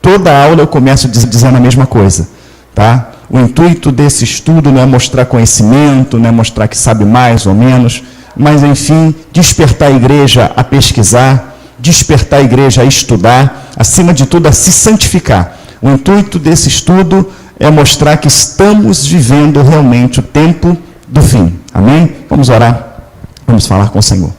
Toda aula eu começo dizendo a mesma coisa, tá? O intuito desse estudo não é mostrar conhecimento, não é mostrar que sabe mais ou menos, mas, enfim, despertar a igreja a pesquisar, despertar a igreja a estudar, acima de tudo, a se santificar. O intuito desse estudo é mostrar que estamos vivendo realmente o tempo do fim. Amém? Vamos orar, vamos falar com o Senhor.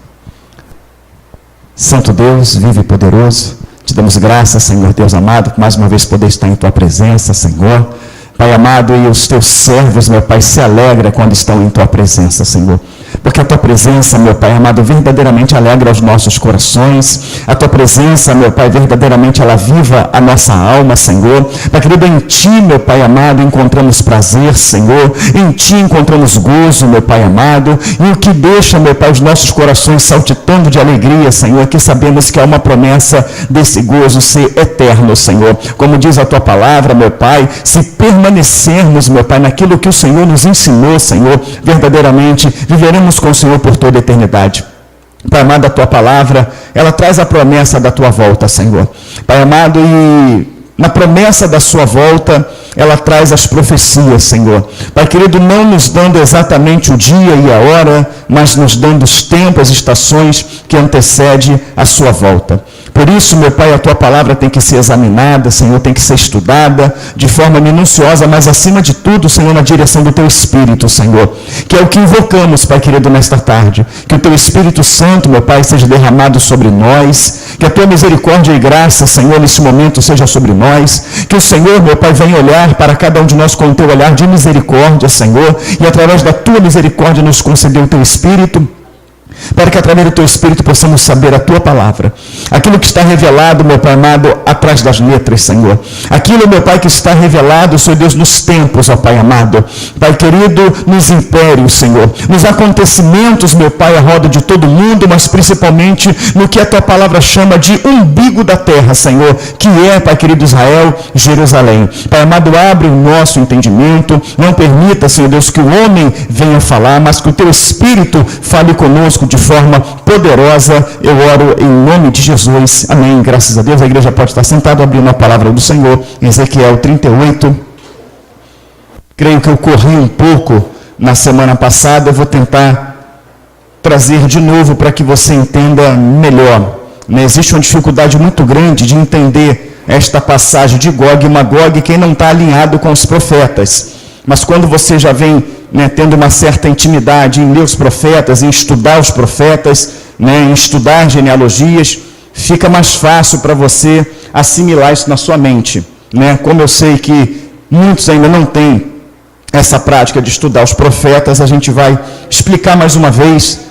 Santo Deus, vivo e poderoso, te damos graças, Senhor Deus amado, por mais uma vez poder estar em tua presença, Senhor. Pai amado, e os teus servos, meu Pai, se alegram quando estão em tua presença, Senhor. Porque a tua presença, meu Pai amado, verdadeiramente alegra os nossos corações. A tua presença, meu Pai, verdadeiramente ela aviva a nossa alma, Senhor. Pai querido, em ti, meu Pai amado, encontramos prazer, Senhor. Em ti encontramos gozo, meu Pai amado. E o que deixa, meu Pai, os nossos corações saltitando de alegria, Senhor, é que sabemos que há uma promessa desse gozo ser eterno, Senhor. Como diz a tua palavra, meu Pai, se permanecermos, meu Pai, naquilo que o Senhor nos ensinou, Senhor, verdadeiramente viveremos com o Senhor por toda a eternidade. Pai amado, a tua palavra, ela traz a promessa da tua volta, Senhor. Pai amado, e na promessa da sua volta, ela traz as profecias, Senhor. Pai querido, não nos dando exatamente o dia e a hora, mas nos dando os tempos, as estações que antecedem a sua volta. Por isso, meu Pai, a tua palavra tem que ser examinada, Senhor, tem que ser estudada de forma minuciosa, mas acima de tudo, Senhor, na direção do teu Espírito, Senhor, que é o que invocamos, Pai querido, nesta tarde. Que o teu Espírito Santo, meu Pai, seja derramado sobre nós, que a tua misericórdia e graça, Senhor, nesse momento seja sobre nós, que o Senhor, meu Pai, venha olhar para cada um de nós com o teu olhar de misericórdia, Senhor, e através da tua misericórdia nos conceder o teu Espírito, para que através do teu Espírito possamos saber a tua palavra. Aquilo que está revelado, meu Pai amado, atrás das letras, Senhor. Aquilo, meu Pai, que está revelado, Senhor Deus, nos tempos, ó Pai amado. Pai querido, nos impérios, Senhor. Nos acontecimentos, meu Pai, à roda de todo mundo, mas principalmente no que a tua palavra chama de umbigo da terra, Senhor, que é, Pai querido, Israel, Jerusalém. Pai amado, abre o nosso entendimento. Não permita, Senhor Deus, que o homem venha falar, mas que o teu Espírito fale conosco de forma poderosa. Eu oro em nome de Jesus. Amém. Graças a Deus. A igreja pode estar sentada abrindo a palavra do Senhor. Em Ezequiel 38. Creio que eu corri um pouco na semana passada. Eu vou tentar trazer de novo para que você entenda melhor. Existe uma dificuldade muito grande de entender esta passagem de Gog e Magog, quem não está alinhado com os profetas. Mas quando você já vem tendo uma certa intimidade em ler os profetas, em estudar os profetas, em estudar genealogias, fica mais fácil para você assimilar isso na sua mente. Como eu sei que muitos ainda não têm essa prática de estudar os profetas, a gente vai explicar mais uma vez,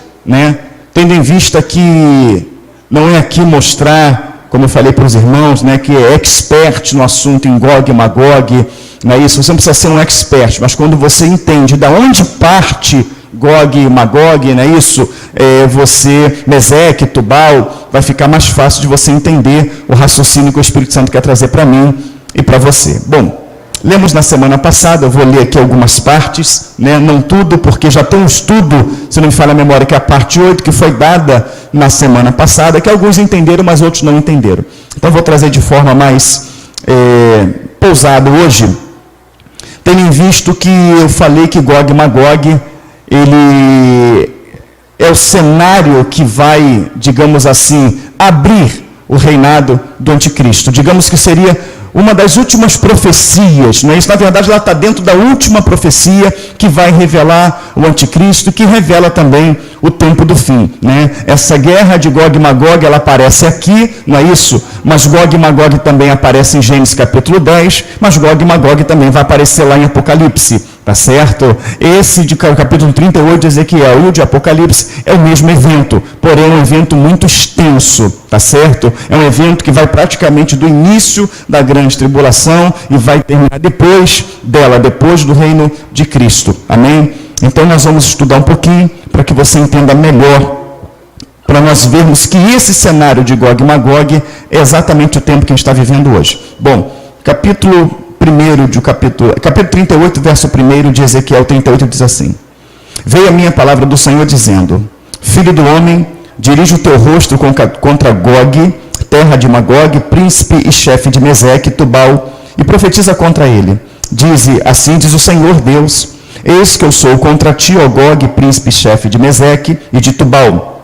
tendo em vista que não é aqui mostrar, como eu falei para os irmãos, que é expert no assunto em Gog e Magog. Não é isso? Você não precisa ser um expert, mas quando você entende de onde parte Gog e Magog, não é isso? Você, Meseque, Tubal, vai ficar mais fácil de você entender o raciocínio que o Espírito Santo quer trazer para mim e para você. Bom, lemos na semana passada, eu vou ler aqui algumas partes, não tudo, porque já tem um estudo, se não me falha a memória, que é a parte 8, que foi dada na semana passada, que alguns entenderam, mas outros não entenderam. Então, eu vou trazer de forma mais pousada hoje, tendo em visto que eu falei que Gog e Magog, ele é o cenário que vai, digamos assim, abrir o reinado do anticristo. Digamos que seria uma das últimas profecias, não é isso? Na verdade, ela está dentro da última profecia que vai revelar o anticristo, que revela também o tempo do fim, Essa guerra de Gog e Magog, ela aparece aqui, não é isso? Mas Gog e Magog também aparece em Gênesis capítulo 10, mas Gog e Magog também vai aparecer lá em Apocalipse, tá certo? Esse de capítulo 38 de Ezequiel e o de Apocalipse é o mesmo evento, porém é um evento muito extenso, tá certo? É um evento que vai praticamente do início da grande tribulação e vai terminar depois dela, depois do reino de Cristo, amém? Então nós vamos estudar um pouquinho para que você entenda melhor, para nós vermos que esse cenário de Gog e Magog é exatamente o tempo que a gente está vivendo hoje. Bom, capítulo 38, verso 1 de Ezequiel 38 diz assim: Veio a minha palavra do Senhor dizendo: Filho do homem, dirige o teu rosto contra Gog, terra de Magog, príncipe e chefe de Meseque, Tubal, e profetiza contra ele. Dize, assim diz o Senhor Deus, eis que eu sou contra ti, ó Gog, príncipe e chefe de Meseque e de Tubal,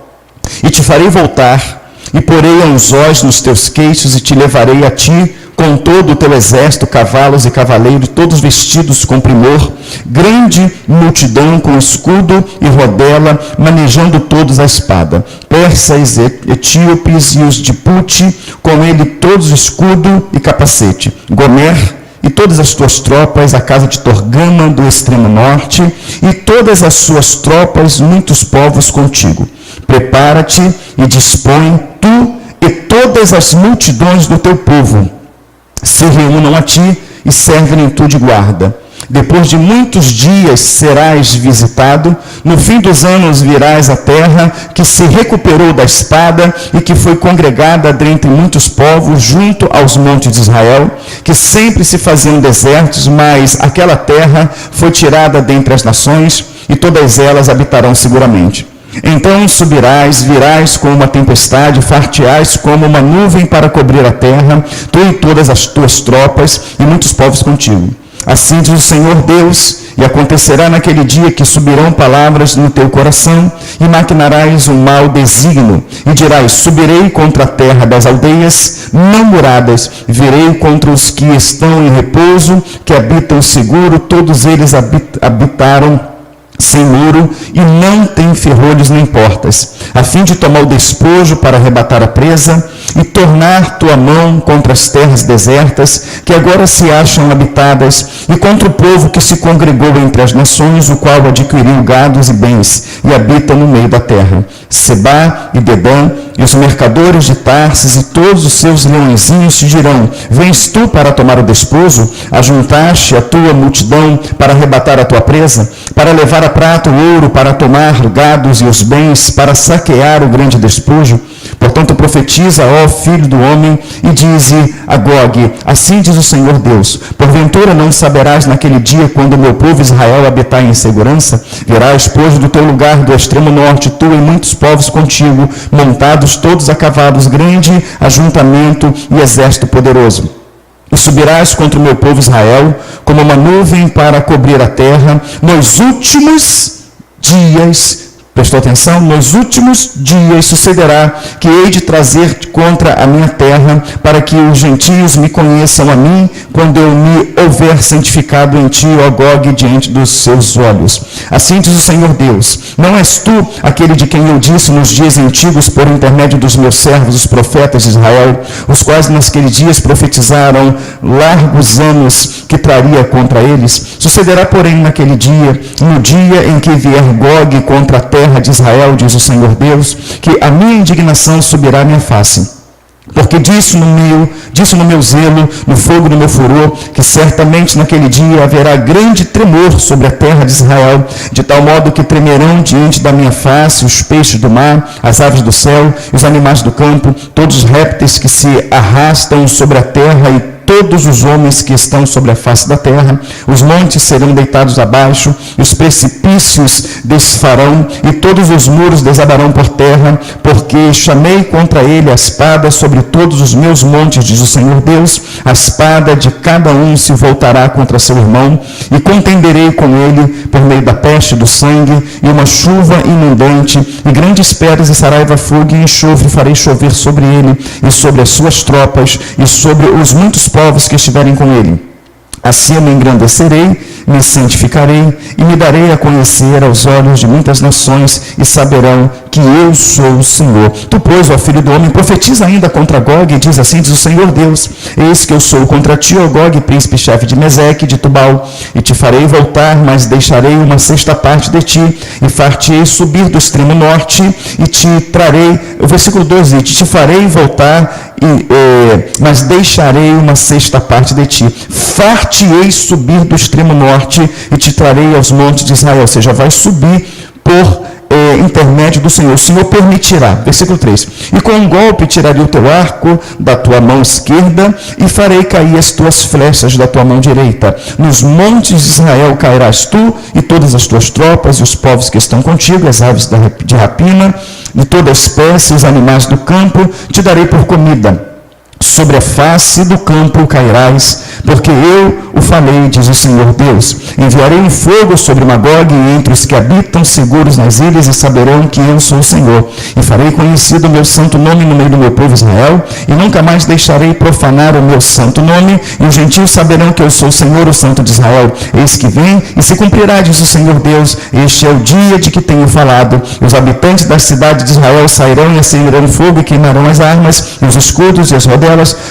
e te farei voltar, e porei anzóis nos teus queixos, e te levarei a ti, com todo o teu exército, cavalos e cavaleiros, todos vestidos com primor, grande multidão com escudo e rodela, manejando todos a espada. Persas, etíopes e os de Pute, com ele todos escudo e capacete. Gomer e todas as tuas tropas, a casa de Torgama do extremo norte, e todas as suas tropas, muitos povos contigo. Prepara-te e dispõe, tu e todas as multidões do teu povo, se reúnam a ti e servem em tu de guarda. Depois de muitos dias serás visitado, no fim dos anos virás à terra que se recuperou da espada e que foi congregada dentre muitos povos junto aos montes de Israel, que sempre se faziam desertos, mas aquela terra foi tirada dentre as nações e todas elas habitarão seguramente. Então subirás, virás como uma tempestade, farteás como uma nuvem para cobrir a terra, tu e todas as tuas tropas e muitos povos contigo. Assim diz o Senhor Deus, e acontecerá naquele dia que subirão palavras no teu coração, e maquinarás um mau desígnio, e dirás, subirei contra a terra das aldeias não muradas, virei contra os que estão em repouso, que habitam seguro, todos eles habitaram sem muro, e não tem ferrolhos nem portas, a fim de tomar o despojo para arrebatar a presa, e tornar tua mão contra as terras desertas, que agora se acham habitadas, e contra o povo que se congregou entre as nações, o qual adquiriu gados e bens, e habita no meio da terra. Sebá e Dedã, e os mercadores de Tarsis, e todos os seus leõezinhos te dirão, vens tu para tomar o despojo? Ajuntaste a tua multidão para arrebatar a tua presa? Para levar a prata, o ouro, para tomar gados e os bens, para saquear o grande despojo? Portanto, profetiza, ó filho do homem, e dize a Gog, assim diz o Senhor Deus, porventura não saberás naquele dia, quando o meu povo Israel habitar em segurança? Virás, pois, do teu lugar do extremo norte, tu e muitos povos contigo, montados todos a cavalos, grande ajuntamento e exército poderoso. E subirás contra o meu povo Israel, como uma nuvem para cobrir a terra, nos últimos dias. Prestou atenção? Nos últimos dias sucederá que hei de trazer contra a minha terra, para que os gentios me conheçam a mim, quando eu me houver santificado em ti, ó Gog, diante dos seus olhos. Assim diz o Senhor Deus, não és tu aquele de quem eu disse nos dias antigos, por intermédio dos meus servos, os profetas de Israel, os quais naqueles dias profetizaram largos anos que traria contra eles? Sucederá, porém, naquele dia, no dia em que vier Gog contra a terra de Israel, diz o Senhor Deus, que a minha indignação subirá à minha face. Porque disse no meu zelo, no fogo do meu furor, que certamente naquele dia haverá grande tremor sobre a terra de Israel, de tal modo que tremerão diante da minha face os peixes do mar, as aves do céu, os animais do campo, todos os répteis que se arrastam sobre a terra e todos os homens que estão sobre a face da terra. Os montes serão deitados abaixo, e os precipícios desfarão, e todos os muros desabarão por terra, porque chamei contra ele a espada sobre todos os meus montes, diz o Senhor Deus. A espada de cada um se voltará contra seu irmão, e contenderei com ele por meio da peste, do sangue, e uma chuva inundante, e grandes pedras, e saraiva, fogo e enxofre farei chover sobre ele, e sobre as suas tropas, e sobre os muitos povos que estiverem com ele. Assim eu me engrandecerei, me santificarei e me darei a conhecer aos olhos de muitas nações, e saberão que eu sou o Senhor. Tu, pois, ó filho do homem, profetiza ainda contra Gog, e diz assim, diz o Senhor Deus, eis que eu sou contra ti, ó Gog, príncipe chefe de Meseque, de Tubal, e te farei voltar, mas deixarei uma sexta parte de ti, e far-te-ei subir do extremo norte, e te trarei, o versículo 12, e te farei voltar, mas deixarei uma sexta parte de ti, far-te-ei subir do extremo norte, e te trarei aos montes de Israel, ou seja, vai subir por intermédio do Senhor. O Senhor permitirá. Versículo 3. E com um golpe tirarei o teu arco da tua mão esquerda, e farei cair as tuas flechas da tua mão direita. Nos montes de Israel cairás tu e todas as tuas tropas, e os povos que estão contigo, as aves de rapina, de toda espécie, os animais do campo, te darei por comida. Sobre a face do campo cairás, porque eu o falei, diz o Senhor Deus. Enviarei um fogo sobre Magog e entre os que habitam seguros nas ilhas, e saberão que eu sou o Senhor. E farei conhecido o meu santo nome no meio do meu povo Israel, e nunca mais deixarei profanar o meu santo nome, e os gentios saberão que eu sou o Senhor, o Santo de Israel. Eis que vem e se cumprirá, diz o Senhor Deus. Este é o dia de que tenho falado. Os habitantes das cidades de Israel sairão e acenderão fogo e queimarão as armas, e os escudos e as rodelas,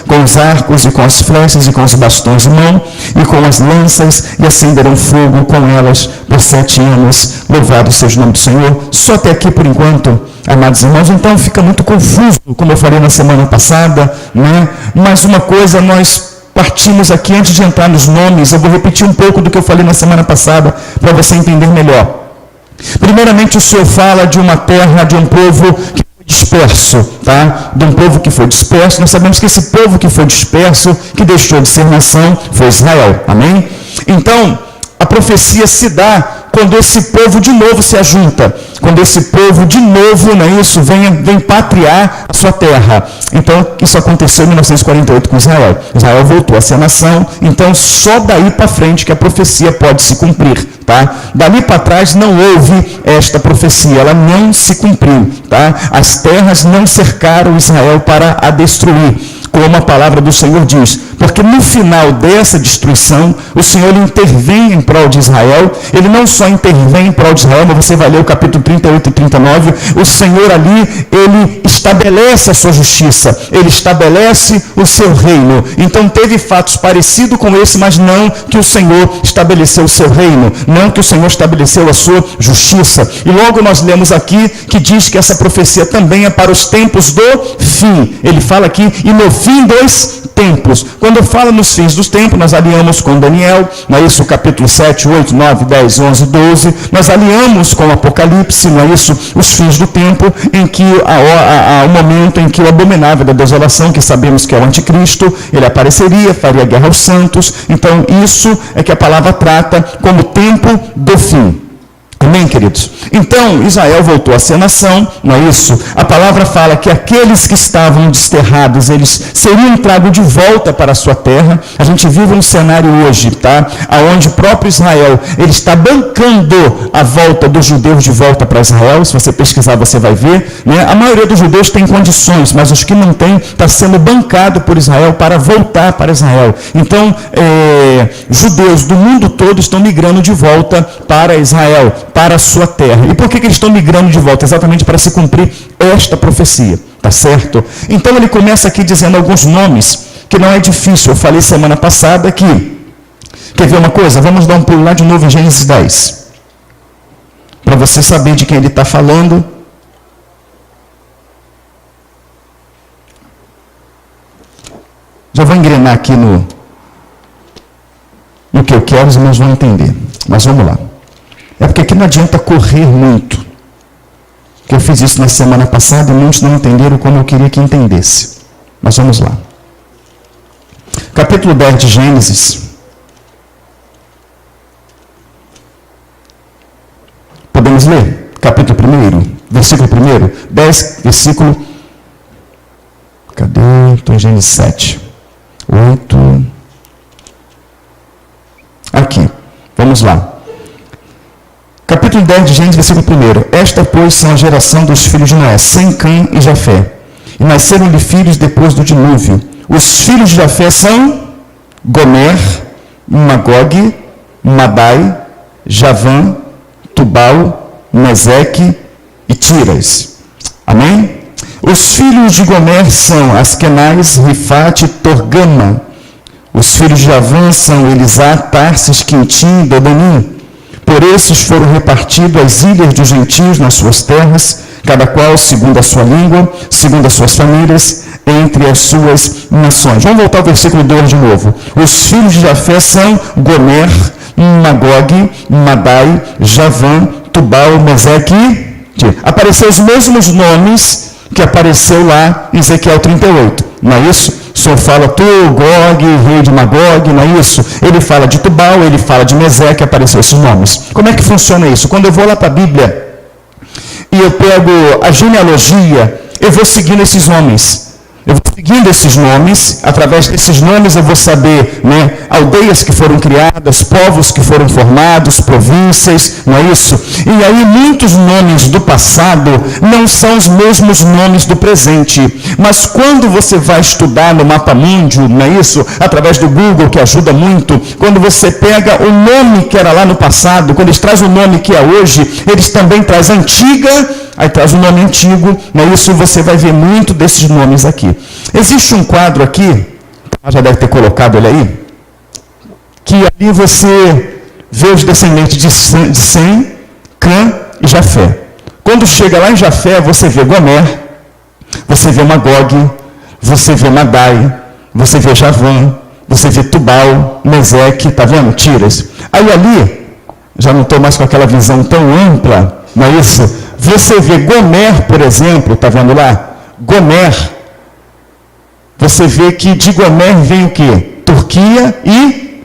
com os arcos e com as flechas e com os bastões de mão e com as lanças, e acenderão fogo com elas por 7 anos. Louvado seja o nome do Senhor. Só até aqui por enquanto, amados irmãos. Então fica muito confuso, como eu falei na semana passada, né? Mas uma coisa nós partimos aqui, antes de entrar nos nomes, eu vou repetir um pouco do que eu falei na semana passada, para você entender melhor. Primeiramente, o Senhor fala de uma terra, de um povo que disperso, tá? De um povo que foi disperso. Nós sabemos que esse povo que foi disperso, que deixou de ser nação, foi Israel, amém? Então, a profecia se dá quando esse povo de novo se ajunta, quando esse povo de novo, não é isso, vem patriar a sua terra. Então, isso aconteceu em 1948 com Israel. Israel voltou a ser nação, então só daí para frente que a profecia pode se cumprir, tá? Dali para trás não houve esta profecia, ela não se cumpriu, tá? As terras não cercaram Israel para a destruir, como a palavra do Senhor diz, porque no final dessa destruição, o Senhor intervém em prol de Israel. Ele não só intervém em prol de Israel, mas você vai ler o capítulo 38 e 39, o Senhor ali, ele estabelece a sua justiça, ele estabelece o seu reino. Então teve fatos parecidos com esse, mas não que o Senhor estabeleceu o seu reino, não que o Senhor estabeleceu a sua justiça. E logo nós lemos aqui que diz que essa profecia também é para os tempos do fim. Ele fala aqui, e no fim dos tempos. Quando fala nos fins dos tempos, nós aliamos com Daniel, não é isso? Capítulo 7, 8, 9, 10, 11, 12. Nós aliamos com Apocalipse, não é isso? Os fins do tempo, em que há o momento em que o abominável da desolação, que sabemos que é o anticristo, ele apareceria, faria guerra aos santos. Então, isso é que a palavra trata como tempo do fim. Amém, queridos? Então, Israel voltou a ser nação, não é isso? A palavra fala que aqueles que estavam desterrados, eles seriam tragos de volta para a sua terra. A gente vive um cenário hoje, tá? Onde o próprio Israel, ele está bancando a volta dos judeus de volta para Israel. Se você pesquisar, você vai ver, né? A maioria dos judeus tem condições, mas os que não têm, está sendo bancado por Israel para voltar para Israel. Então, judeus do mundo todo estão migrando de volta para Israel, para a sua terra. E por que eles estão migrando de volta? Exatamente para se cumprir esta profecia, tá certo? Então ele começa aqui dizendo alguns nomes, que não é difícil. Eu falei semana passada que, quer ver uma coisa? Vamos dar um pulo lá de novo em Gênesis 10, para você saber de quem ele está falando. Já vou engrenar aqui no que eu quero, os irmãos vão entender. Mas vamos lá. É porque aqui não adianta correr muito. Que eu fiz isso na semana passada e muitos não entenderam como eu queria que entendesse. Mas vamos lá. Capítulo 10 de Gênesis. Podemos ler? Capítulo 1, versículo 1, 10, versículo... Cadê? Estou em Gênesis 7. 8... Aqui. Vamos lá. Capítulo 10 de Gênesis, versículo 1. Esta, pois, são a geração dos filhos de Noé, Sem, Cã e Jafé. E nasceram-lhe filhos depois do dilúvio. Os filhos de Jafé são Gomer, Magog, Madai, Javã, Tubal, Meseque e Tiras. Amém? Os filhos de Gomer são Askenaz, Rifate, Torgama. Os filhos de Javã são Elisá, Tarsis, Quintim e Dodanim. Por esses foram repartidas as ilhas dos gentios nas suas terras, cada qual segundo a sua língua, segundo as suas famílias, entre as suas nações. Vamos voltar ao versículo 2 de novo. Os filhos de Jafé são Gomer, Magog, Madai, Javã, Tubal, Meseque e Tiras. Apareceram os mesmos nomes que apareceu lá em Ezequiel 38, não é isso? O Senhor fala tu, Gog, rei de Magog, não é isso? Ele fala de Tubal, ele fala de Meseque, apareceu esses nomes. Como é que funciona isso? Quando eu vou lá para a Bíblia, e eu pego a genealogia, eu vou seguindo esses homens. Eu vou seguindo esses nomes, através desses nomes eu vou saber, né, aldeias que foram criadas, povos que foram formados, províncias, não é isso? E aí muitos nomes do passado não são os mesmos nomes do presente. Mas quando você vai estudar no Mapa Mundial, não é isso? Através do Google, que ajuda muito, quando você pega o nome que era lá no passado, quando eles trazem o nome que é hoje, eles também trazem antiga, aí traz o nome antigo, não é isso? Você vai ver muito desses nomes aqui. Existe um quadro aqui, já deve ter colocado ele aí, que ali você vê os descendentes de Sem, Cã e Jafé. Quando chega lá em Jafé, você vê Gomer, você vê Magog, você vê Madai, você vê Javã, você vê Tubal, Meseque, tá vendo? Tiras. Aí ali, já não estou mais com aquela visão tão ampla, não é isso? Você vê Gomer, por exemplo, está vendo lá? Gomer. Você vê que de Gomer vem o quê? Turquia e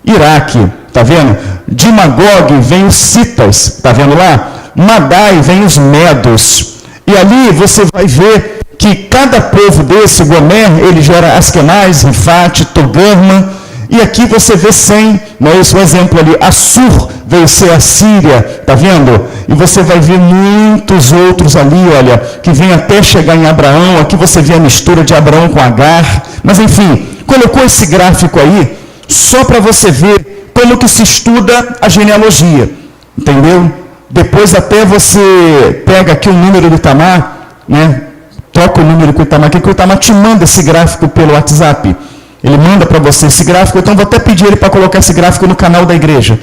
Iraque. Está vendo? De Magog vem os citas. Está vendo lá? Madai vem os medos. E ali você vai ver que cada povo desse, Gomer, ele gera Askenaz, Rifate, Togarma. E aqui você vê Sem, não é esse o exemplo ali, Assur veio ser a Síria, está vendo? E você vai ver muitos outros ali, olha, que vem até chegar em Abraão, aqui você vê a mistura de Abraão com Agar, mas enfim, colocou esse gráfico aí, só para você ver como que se estuda a genealogia, entendeu? Depois até você pega aqui o número do Itamar, né? Troca o número com o Itamar, que o Itamar te manda esse gráfico pelo WhatsApp. Ele manda para você esse gráfico, então vou até pedir ele para colocar esse gráfico no canal da igreja.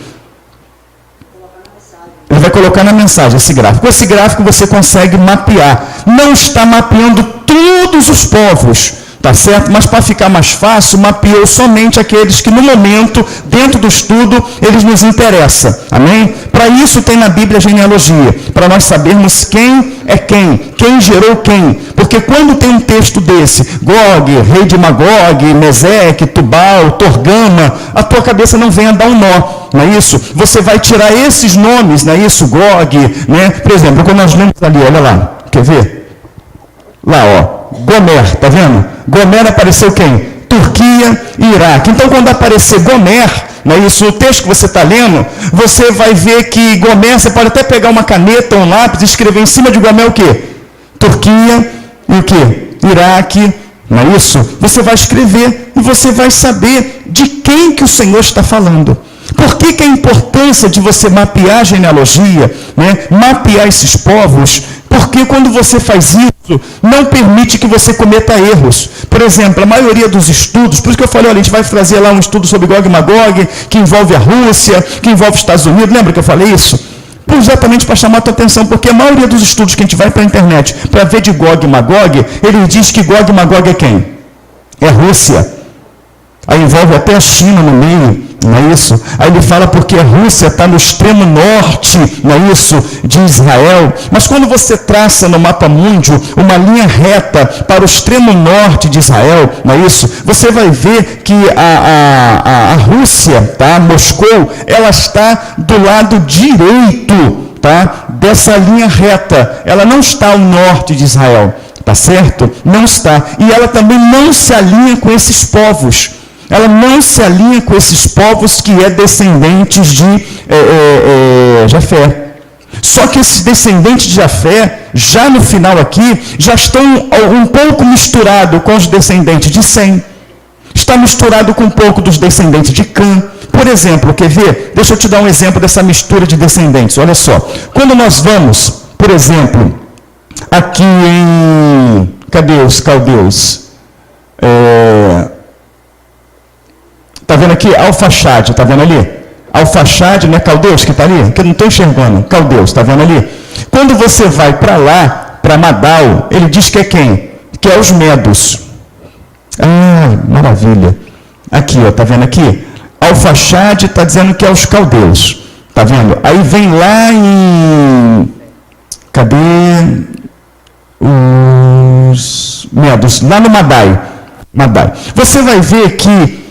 Ele vai colocar na mensagem esse gráfico. Com esse gráfico você consegue mapear. Não está mapeando todos os povos, tá certo? Mas para ficar mais fácil, mapeou somente aqueles que no momento, dentro do estudo, eles nos interessam. Amém? Para isso tem na Bíblia a genealogia, para nós sabermos quem é quem gerou quem. Porque quando tem um texto desse, Gog, rei de Magog, Meseque, Tubal, Togarma, a tua cabeça não vem a dar um nó, não é isso? Você vai tirar esses nomes, não é isso? Gog, né? Por exemplo, quando nós lemos ali, olha lá, quer ver? Lá, ó, Gomer, tá vendo? Gomer apareceu quem? Turquia e Iraque. Então, quando aparecer Gomer, não é isso? O texto que você está lendo, você vai ver que Gomer, você pode até pegar uma caneta, um lápis e escrever em cima de Gomer o quê? Turquia e o quê? Iraque, não é isso? Você vai escrever e você vai saber de quem que o Senhor está falando. Por que a importância de você mapear a genealogia, né? Mapear esses povos? Porque quando você faz isso, não permite que você cometa erros. Por exemplo, a maioria dos estudos, por isso que eu falei, olha, a gente vai fazer lá um estudo sobre Gog e Magog, que envolve a Rússia, que envolve os Estados Unidos, lembra que eu falei isso? Exatamente para chamar a tua atenção, porque a maioria dos estudos que a gente vai para a internet para ver de Gog e Magog, ele diz que Gog e Magog é quem? É a Rússia. Aí envolve até a China no meio, não é isso? Aí ele fala porque a Rússia está no extremo norte, não é isso? De Israel. Mas quando você traça no mapa mundial uma linha reta para o extremo norte de Israel, não é isso? Você vai ver que a Rússia, tá? Moscou, ela está do lado direito, tá? Dessa linha reta. Ela não está ao norte de Israel, tá certo? Não está. E ela também não se alinha com esses povos. Ela não se alinha com esses povos que é descendentes de Jafé. Só que esses descendentes de Jafé, já no final aqui, já estão um pouco misturados com os descendentes de Sem. Está misturado com um pouco dos descendentes de Cã. Por exemplo, quer ver? Deixa eu te dar um exemplo dessa mistura de descendentes. Olha só. Quando nós vamos, por exemplo, aqui em... Cadê os caldeus? Está vendo aqui? Alfaxade, está vendo ali? Alfaxade, não é caldeus que está ali? Que eu não estou enxergando. Caldeus, está vendo ali? Quando você vai para lá, para Madal, ele diz que é quem? Que é os medos. Ah, maravilha. Aqui, ó, está vendo aqui? Alfaxade está dizendo que é os caldeus. Está vendo? Aí vem lá em... Cadê? Os medos. Lá no Madai. Você vai ver que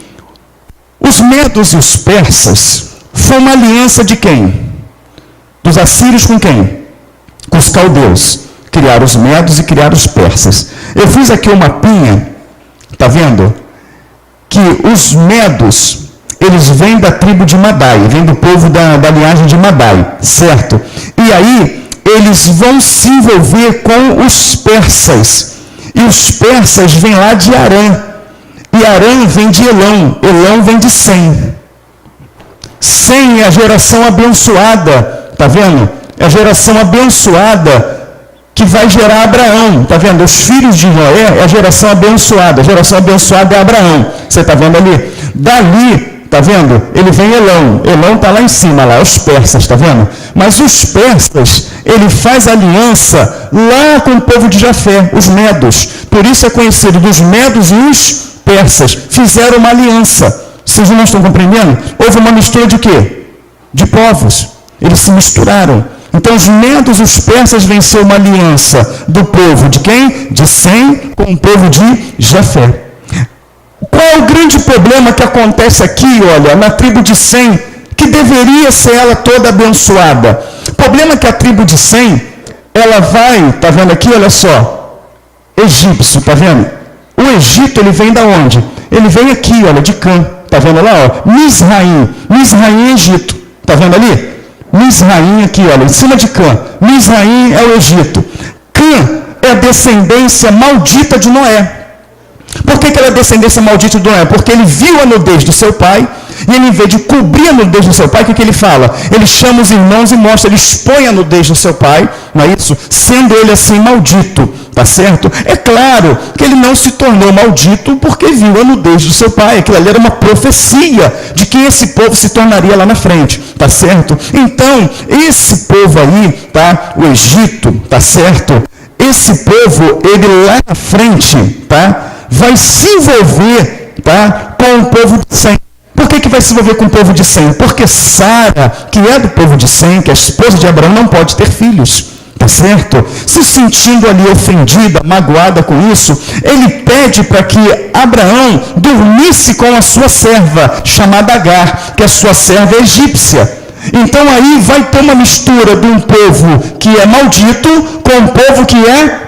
os medos e os persas foi uma aliança de quem? Dos assírios com quem? Com os caldeus. Criaram os medos e criaram os persas. Eu fiz aqui um mapinha, está vendo? Que os medos, eles vêm da tribo de Madai, vêm do povo da linhagem de Madai, certo? E aí, eles vão se envolver com os persas. E os persas vêm lá de Arã. E Arã vem de Elão. Elão vem de Sem. Sem é a geração abençoada, está vendo? É a geração abençoada que vai gerar Abraão, está vendo? Os filhos de Noé é a geração abençoada é Abraão, você está vendo ali? Dali, está vendo? Ele vem Elão está lá em cima, lá, os persas, está vendo? Mas os persas, ele faz aliança lá com o povo de Jafé, os medos, por isso é conhecido dos medos e os persas, fizeram uma aliança, vocês não estão compreendendo? Houve uma mistura de quê? De povos, eles se misturaram. Então os medos e os persas venceram uma aliança do povo de quem? De Sem com o povo de Jafé. Qual é o grande problema que acontece aqui, olha, na tribo de Sem, que deveria ser ela toda abençoada? O problema é que a tribo de Sem, ela vai, está vendo aqui, olha só, egípcio, está vendo? O Egito, ele vem da onde? Ele vem aqui, olha, de Cã, está vendo lá, ó, Misraim é Egito, está vendo ali? Misraim aqui, olha, em cima de Cã. Misraim é o Egito. Cã é a descendência maldita de Noé. Por que ela é descendência maldita de Noé? Porque ele viu a nudez do seu pai, e ele, em vez de cobrir a nudez do seu pai, o que ele fala? Ele chama os irmãos e mostra, ele expõe a nudez do seu pai, não é isso? Sendo ele assim maldito, tá certo? É claro que ele não se tornou maldito porque viu a nudez do seu pai. Aquilo ali era uma profecia de que esse povo se tornaria lá na frente, tá certo? Então, esse povo aí, tá? O Egito, tá certo? Esse povo, ele lá na frente, tá? Vai se envolver, tá? Com o povo de Sem. Por que vai se envolver com o povo de Sem? Porque Sara, que é do povo de Sem, que é a esposa de Abraão, não pode ter filhos. Tá certo? Se sentindo ali ofendida, magoada com isso, ele pede para que Abraão dormisse com a sua serva, chamada Agar, que a sua serva é egípcia. Então aí vai ter uma mistura de um povo que é maldito com um povo que é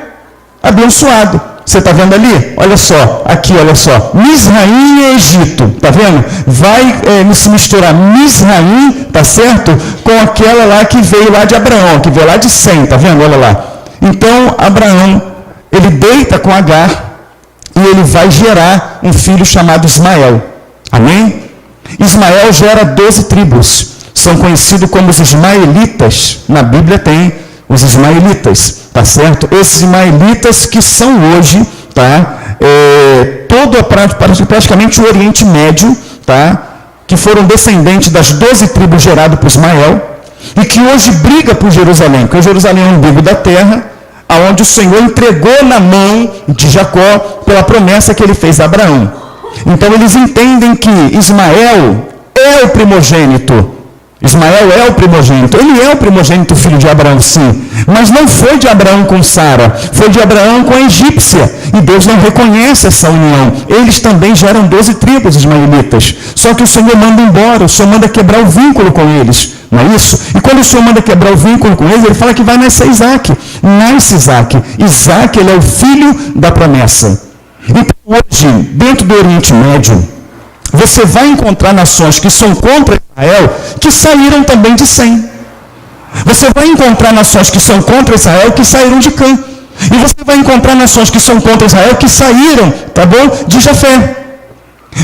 abençoado. Você está vendo ali? Olha só, aqui, olha só. Misraim e Egito, está vendo? Vai se misturar Misraim, tá certo? Com aquela lá que veio lá de Abraão, que veio lá de Sem, está vendo? Olha lá. Então, Abraão, ele deita com Agar e ele vai gerar um filho chamado Ismael. Amém? Ismael gera 12 tribos. São conhecidos como os ismaelitas. Na Bíblia tem os ismaelitas, tá certo? Esses ismaelitas que são hoje, tá? Praticamente o Oriente Médio, tá? Que foram descendentes das 12 tribos geradas por Ismael e que hoje briga por Jerusalém, porque Jerusalém é o umbigo da terra, aonde o Senhor entregou na mão de Jacó pela promessa que ele fez a Abraão. Então eles entendem que Ismael é o primogênito. Ismael é o primogênito, ele é o primogênito filho de Abraão, sim, mas não foi de Abraão com Sara, foi de Abraão com a egípcia, e Deus não reconhece essa união. Eles também geram 12 tribos ismaelitas, só que o Senhor manda embora, o Senhor manda quebrar o vínculo com eles, não é isso? E quando o Senhor manda quebrar o vínculo com eles, ele fala que vai nascer Isaac. Nasce Isaac. Isaac, ele é o filho da promessa. Então hoje, dentro do Oriente Médio, você vai encontrar nações que são contra Israel, que saíram também de Sem. Você vai encontrar nações que são contra Israel, que saíram de Cã. E você vai encontrar nações que são contra Israel, que saíram, tá bom, de Jafé.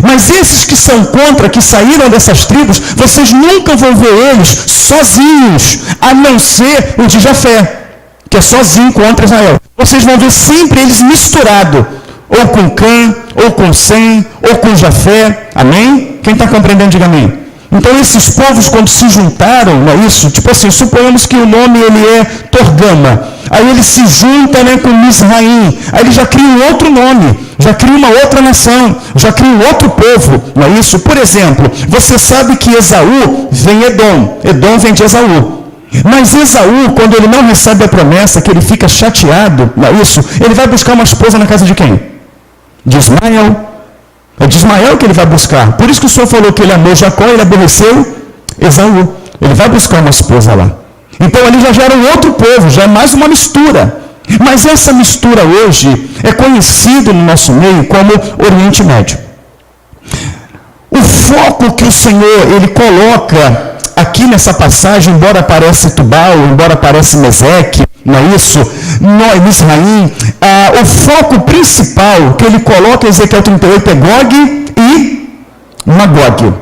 Mas esses que são contra, que saíram dessas tribos, vocês nunca vão ver eles sozinhos, a não ser o de Jafé, que é sozinho contra Israel. Vocês vão ver sempre eles misturados. Ou com Cã, ou com Sem, ou com Jafé. Amém? Quem está compreendendo, diga amém. Então esses povos, quando se juntaram, não é isso? Tipo assim, suponhamos que o nome ele é Torgama. Aí ele se junta, né, com Misraim. Aí ele já cria um outro nome, já cria uma outra nação, já cria um outro povo, não é isso? Por exemplo, você sabe que Esaú vem Edom. Edom vem de Esaú. Mas Esaú, quando ele não recebe a promessa, que ele fica chateado, não é isso? Ele vai buscar uma esposa na casa de quem? De Ismael. É de Ismael que ele vai buscar. Por isso que o Senhor falou que ele amou Jacó e ele aborreceu Esaú. Ele vai buscar uma esposa lá. Então ali já era um outro povo, já é mais uma mistura. Mas essa mistura hoje é conhecida no nosso meio como Oriente Médio. O foco que o Senhor ele coloca aqui nessa passagem, embora apareça Tubal, embora apareça Meseque, não é isso? Misraim, o foco principal que ele coloca em Ezequiel 38 é Gog e Magog.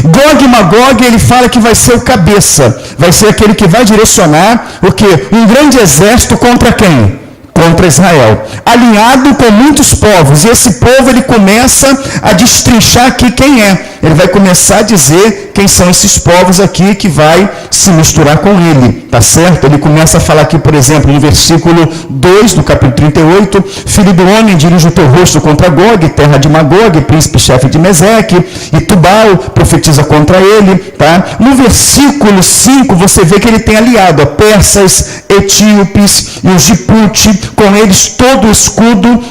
Gog e Magog, ele fala que vai ser o cabeça, vai ser aquele que vai direcionar o quê? Um grande exército contra quem? Contra Israel, alinhado com muitos povos, e esse povo ele começa a destrinchar aqui quem é, ele vai começar a dizer quem são esses povos aqui que vai se misturar com ele, tá certo? Ele começa a falar aqui, por exemplo, no versículo 2 do capítulo 38, filho do homem, dirige o teu rosto contra Gog, terra de Magog, príncipe-chefe de Meseque, e Tubal profetiza contra ele, tá? No versículo 5, você vê que ele tem aliado a persas, etíopes e os Gipute, com eles todo o escudo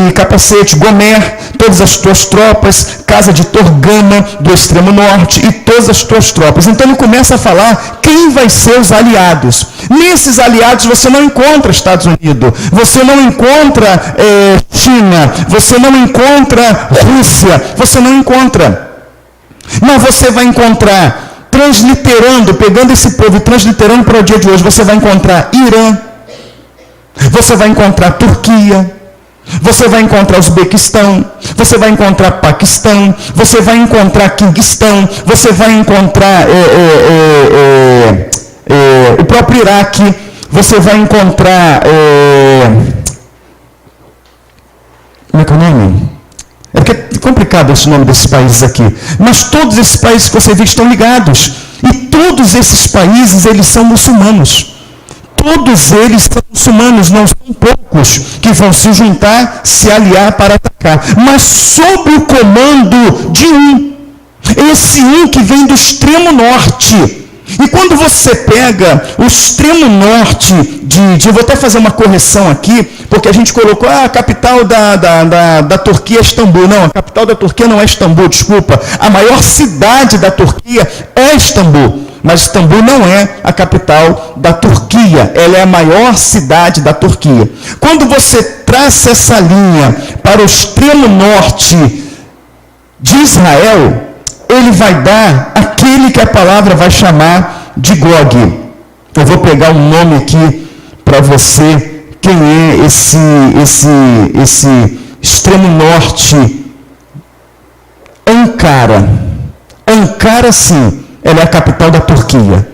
e capacete, Gomer, todas as tuas tropas, casa de Torgama do extremo norte e todas as tuas tropas. Então ele começa a falar quem vai ser os aliados. Nesses aliados você não encontra Estados Unidos, você não encontra China, você não encontra Rússia, você não encontra. Mas você vai encontrar, transliterando, pegando esse povo e transliterando para o dia de hoje, você vai encontrar Irã, você vai encontrar Turquia, você vai encontrar Uzbequistão, você vai encontrar Paquistão, você vai encontrar Quirguistão, você vai encontrar o próprio Iraque, você vai encontrar como é que é o nome? É porque é complicado esse nome desses países aqui, mas todos esses países que você vê estão ligados, e todos esses países eles são muçulmanos. Todos eles são muçulmanos, não são poucos que vão se juntar, se aliar para atacar, mas sob o comando de um. Esse um que vem do extremo norte. E quando você pega o extremo norte eu vou até fazer uma correção aqui, porque a gente colocou a capital da Turquia é Istambul. Não, a capital da Turquia não é Istambul, desculpa. A maior cidade da Turquia é Istambul. Mas Istambul não é a capital da Turquia, ela é a maior cidade da Turquia. Quando você traça essa linha para o extremo norte de Israel, ele vai dar aquele que a palavra vai chamar de Gog. Eu vou pegar um nome aqui para você, quem é esse extremo norte. Ankara. Ankara, sim. Ela é a capital da Turquia.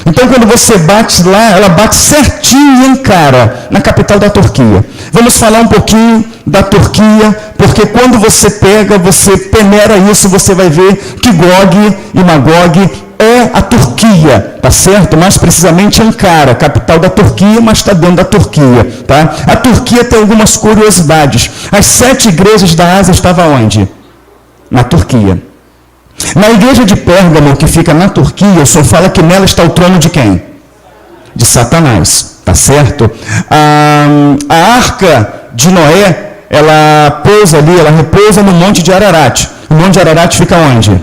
Então, quando você bate lá, ela bate certinho em Ankara, na capital da Turquia. Vamos falar um pouquinho da Turquia, porque quando você pega, você peneira isso, você vai ver que Gog e Magog é a Turquia, tá certo? Mais precisamente Ankara, capital da Turquia, mas está dentro da Turquia, tá? A Turquia tem algumas curiosidades. As 7 igrejas da Ásia estavam onde? Na Turquia. Na igreja de Pérgamo, que fica na Turquia, o Senhor fala que nela está o trono de quem? De Satanás, tá certo? A arca de Noé, ela pousa ali, ela repousa no Monte de Ararat. O Monte de Ararat fica onde?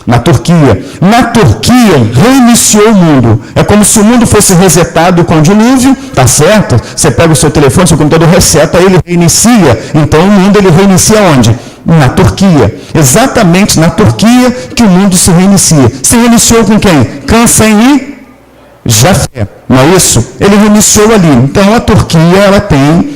Na Turquia. Na Turquia, reiniciou o mundo. É como se o mundo fosse resetado com o dilúvio, tá certo? Você pega o seu telefone, seu computador reseta, ele reinicia. Então o mundo ele reinicia onde? Na Turquia. Exatamente na Turquia que o mundo se reinicia. Se reiniciou com quem? Cã, Sem e Jafé. Não é isso? Ele reiniciou ali. Então a Turquia ela tem,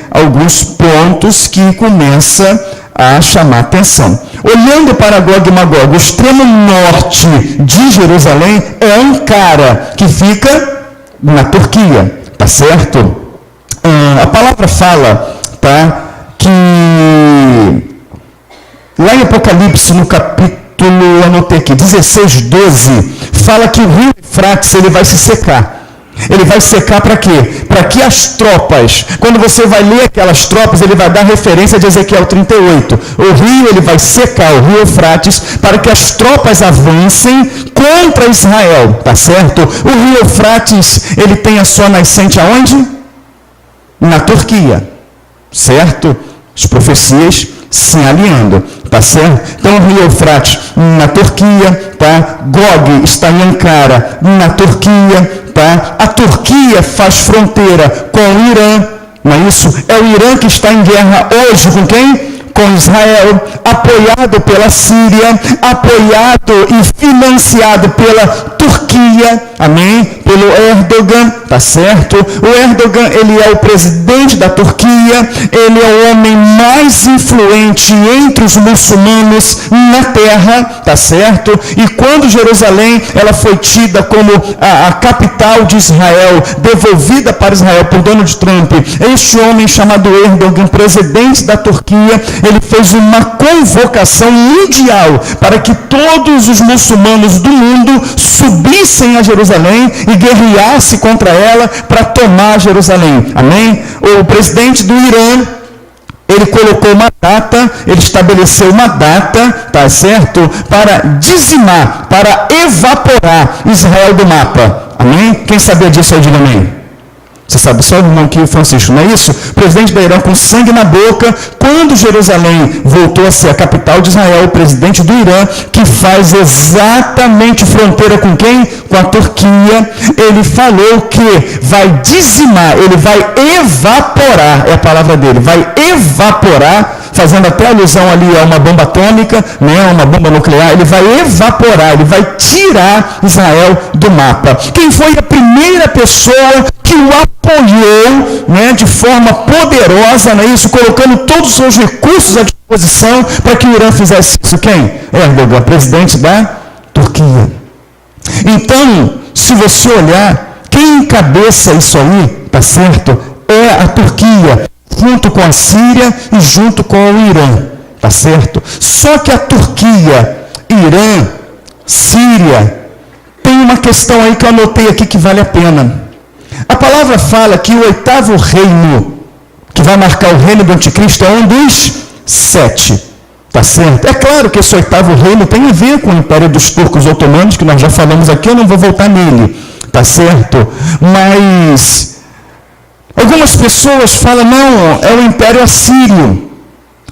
alguns pontos que começa a chamar atenção. Olhando para Gog e Magog, o extremo norte de Jerusalém é Ankara, que fica na Turquia, tá certo? A palavra fala, tá, que lá em Apocalipse, no capítulo, anotei aqui, 16, 12, fala que o rio Eufrates ele vai se secar. Ele vai secar para quê? Para que as tropas, quando você vai ler aquelas tropas, ele vai dar referência de Ezequiel 38. O rio ele vai secar, o rio Eufrates, para que as tropas avancem contra Israel, tá certo? O rio Eufrates, ele tem a sua nascente aonde? Na Turquia, certo? As profecias se aliando, tá certo? Então, o rio Eufrates na Turquia, tá? Gog está em Ankara, na Turquia, tá? A Turquia faz fronteira com o Irã, não é isso? É o Irã que está em guerra hoje com quem? Com Israel, apoiado pela Síria, apoiado e financiado pela Turquia, amém? Pelo Erdogan, tá certo? O Erdogan, ele é o presidente da Turquia, ele é o homem mais influente entre os muçulmanos na terra, tá certo? E quando Jerusalém, ela foi tida como a capital de Israel, devolvida para Israel por Donald Trump, este homem chamado Erdogan, presidente da Turquia, ele fez uma convocação mundial para que todos os muçulmanos do mundo subissem a Jerusalém e guerreassem contra ela para tomar Jerusalém. Amém? O presidente do Irã, ele colocou uma data, ele estabeleceu uma data, tá certo? Para dizimar, para evaporar Israel do mapa. Amém? Quem sabia disso aí, diga amém. Você sabe, só o irmão aqui, Francisco, não é isso? O presidente da Irã com sangue na boca, quando Jerusalém voltou a ser a capital de Israel, o presidente do Irã, que faz exatamente fronteira com quem? Com a Turquia, ele falou que vai dizimar, ele vai evaporar, é a palavra dele, vai evaporar, fazendo até alusão ali a uma bomba atômica, né, uma bomba nuclear, ele vai evaporar, ele vai tirar Israel do mapa. Quem foi a primeira pessoa que o apoiou, né, de forma poderosa, não é isso, colocando todos os seus recursos à disposição para que o Irã fizesse isso? Quem? Erdogan, presidente da Turquia. Então, se você olhar, quem encabeça isso aí, tá certo? É a Turquia, junto com a Síria e junto com o Irã, tá certo? Só que a Turquia, Irã, Síria, tem uma questão aí que eu anotei aqui que vale a pena. A palavra fala que o 8º reino, que vai marcar o reino do anticristo, é um dos 7, tá certo? É claro que esse 8º reino tem a ver com o Império dos Turcos Otomanos, que nós já falamos aqui, eu não vou voltar nele, tá certo? Mas algumas pessoas falam, não, é o Império Assírio.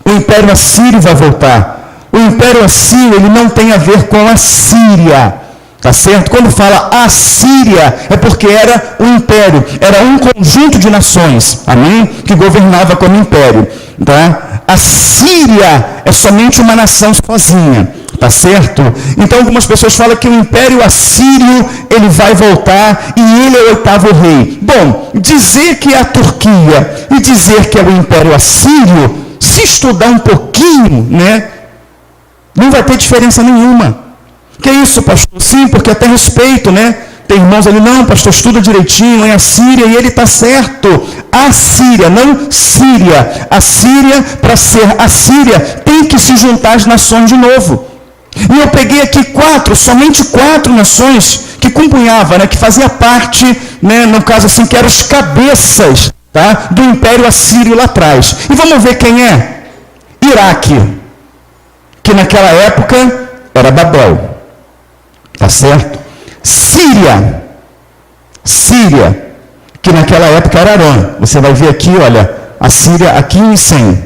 O Império Assírio vai voltar. O Império Assírio, ele não tem a ver com a Síria. Tá certo? Quando fala Assíria, é porque era um império, era um conjunto de nações, amém? Que governava como império, tá? A Síria é somente uma nação sozinha, tá certo? Então algumas pessoas falam que o Império Assírio, ele vai voltar e ele é o 8º rei. Bom, dizer que é a Turquia e dizer que é o Império Assírio, se estudar um pouquinho, né? Não vai ter diferença nenhuma. Que isso, pastor? Sim, porque até respeito, né? Tem irmãos ali, não, pastor, estuda direitinho, é a Síria, e ele está certo. A Síria, não Síria. A Síria, para ser a Síria, tem que se juntar às nações de novo. E eu peguei aqui somente quatro nações que compunhavam, né? Que fazia parte, né? No caso assim, que eram os cabeças, tá? Do Império Assírio lá atrás. E vamos ver quem é? Iraque, que naquela época era Babel. Tá certo? Síria, que naquela época era Arã. Você vai ver aqui, olha, a Síria aqui em 100.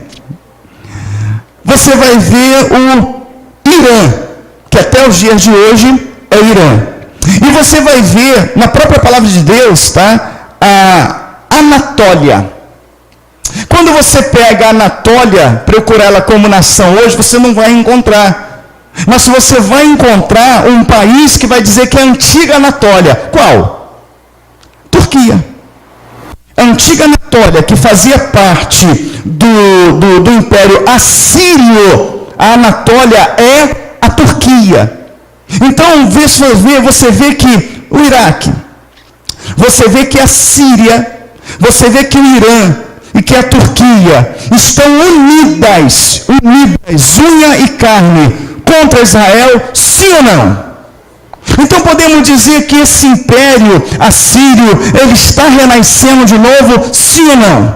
Você vai ver o Irã, que até os dias de hoje é Irã. E você vai ver, na própria palavra de Deus, tá? A Anatólia. Quando você pega a Anatólia, procura ela como nação hoje, você não vai encontrar. Mas você vai encontrar um país que vai dizer que é a antiga Anatólia. Qual? Turquia. A antiga Anatólia, que fazia parte do Império Assírio, a Anatólia é a Turquia. Então, você vê que o Iraque, você vê que a Síria, você vê que o Irã e que a Turquia estão unidas, unha e carne, contra Israel, sim ou não? Então podemos dizer que esse império assírio, ele está renascendo de novo, sim ou não?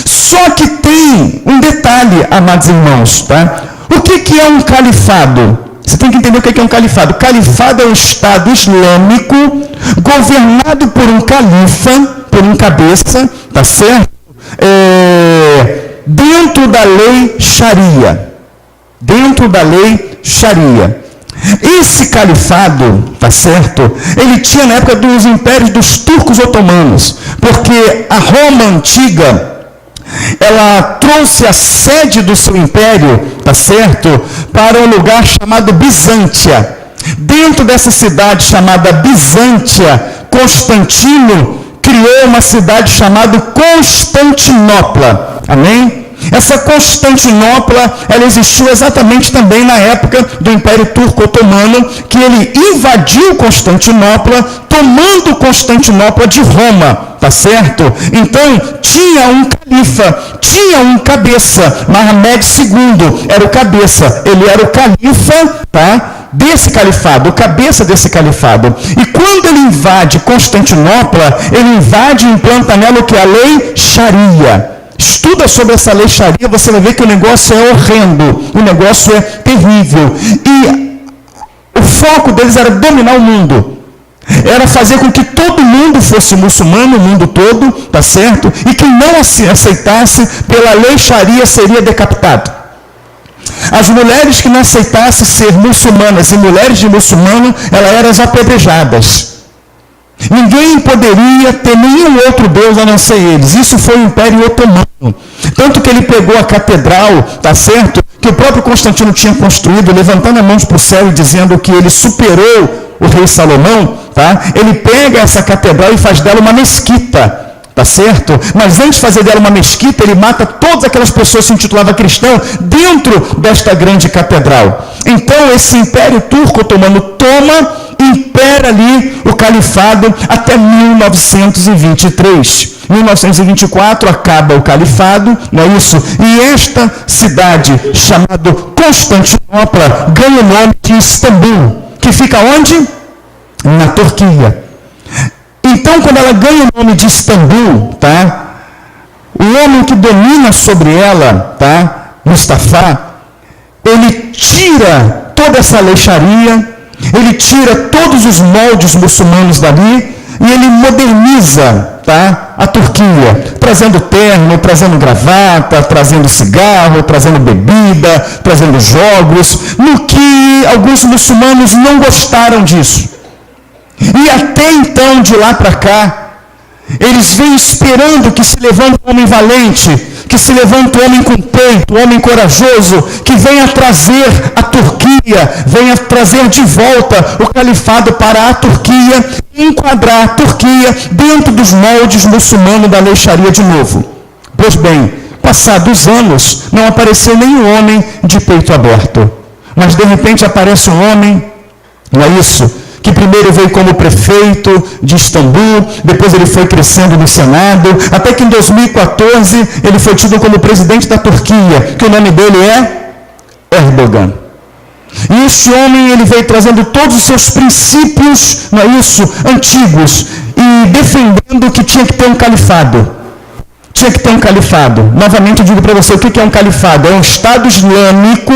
Só que tem um detalhe, amados irmãos, tá? O que é um califado? Você tem que entender o que é um califado. Califado é um Estado islâmico governado por um califa, por um cabeça, tá certo? dentro da lei Sharia. Dentro da lei Sharia. Esse califado, tá certo? Ele tinha na época dos impérios dos turcos otomanos, porque a Roma antiga, ela trouxe a sede do seu império, tá certo? Para um lugar chamado Bizântia. Dentro dessa cidade chamada Bizântia, Constantino criou uma cidade chamada Constantinopla. Amém? Essa Constantinopla, ela existiu exatamente também na época do Império Turco Otomano, que ele invadiu Constantinopla, tomando Constantinopla de Roma, tá certo? Então, tinha um califa, tinha um cabeça, Mahomed II era o cabeça, ele era o califa, tá? Desse califado, o cabeça desse califado. E quando ele invade Constantinopla, ele invade e implanta nela o que é a lei Sharia. Estuda sobre essa lei Sharia, você vai ver que o negócio é horrendo, o negócio é terrível. E o foco deles era dominar o mundo. Era fazer com que todo mundo fosse muçulmano, o mundo todo, tá certo? E quem não aceitasse pela lei Sharia seria decapitado. As mulheres que não aceitassem ser muçulmanas e mulheres de muçulmano, elas eram apedrejadas. Ninguém poderia ter nenhum outro Deus a não ser eles. Isso foi o Império Otomano. Tanto que ele pegou a catedral, tá certo? Que o próprio Constantino tinha construído, levantando as mãos para o céu e dizendo que ele superou o rei Salomão, tá? Ele pega essa catedral e faz dela uma mesquita. Tá certo? Mas antes de fazer dela uma mesquita, ele mata todas aquelas pessoas que se intitulavam cristão dentro desta grande catedral. Então, esse Império Turco Otomano toma e impera ali o califado até 1923. 1924 acaba o califado, não é isso? E esta cidade, chamada Constantinopla, ganha o nome de Istambul, que fica onde? Na Turquia. Então, quando ela ganha o nome de Istambul, tá? O homem que domina sobre ela, tá? Mustafa, ele tira toda essa lei Sharia, ele tira todos os moldes muçulmanos dali e ele moderniza, tá? A Turquia, trazendo terno, trazendo gravata, trazendo cigarro, trazendo bebida, trazendo jogos, no que alguns muçulmanos não gostaram disso. E até então, de lá para cá, eles vêm esperando que se levante um homem valente, que se levante um homem com peito, um homem corajoso, que venha trazer a Turquia, venha trazer de volta o califado para a Turquia e enquadrar a Turquia dentro dos moldes muçulmanos da lei Sharia de novo. Pois bem, passados anos, não apareceu nenhum homem de peito aberto. Mas de repente aparece um homem, não é isso? Que primeiro veio como prefeito de Istambul, depois ele foi crescendo no Senado, até que em 2014 ele foi tido como presidente da Turquia, que o nome dele é Erdogan. E esse homem, ele veio trazendo todos os seus princípios, não é isso, antigos, e defendendo que tinha que ter um califado. Tinha que ter um califado. Novamente eu digo para você, o que é um califado? É um Estado Islâmico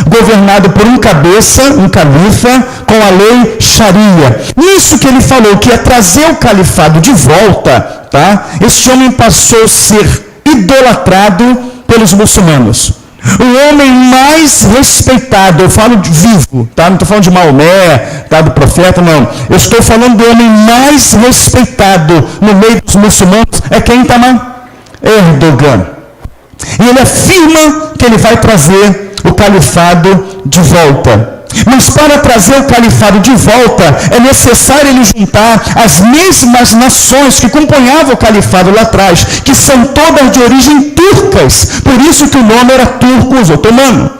governado por um cabeça, um califa, com a lei Sharia. Isso que ele falou, que é trazer o califado de volta, tá? Esse homem passou a ser idolatrado pelos muçulmanos. O homem mais respeitado, eu falo de vivo, tá? Não estou falando de Maomé, tá? Do profeta, não. Eu estou falando do homem mais respeitado no meio dos muçulmanos, é quem está lá? Erdogan. E ele afirma que ele vai trazer o califado de volta. Mas para trazer o califado de volta, é necessário ele juntar as mesmas nações que acompanhavam o califado lá atrás, que são todas de origem turcas. Por isso que o nome era turcos otomano.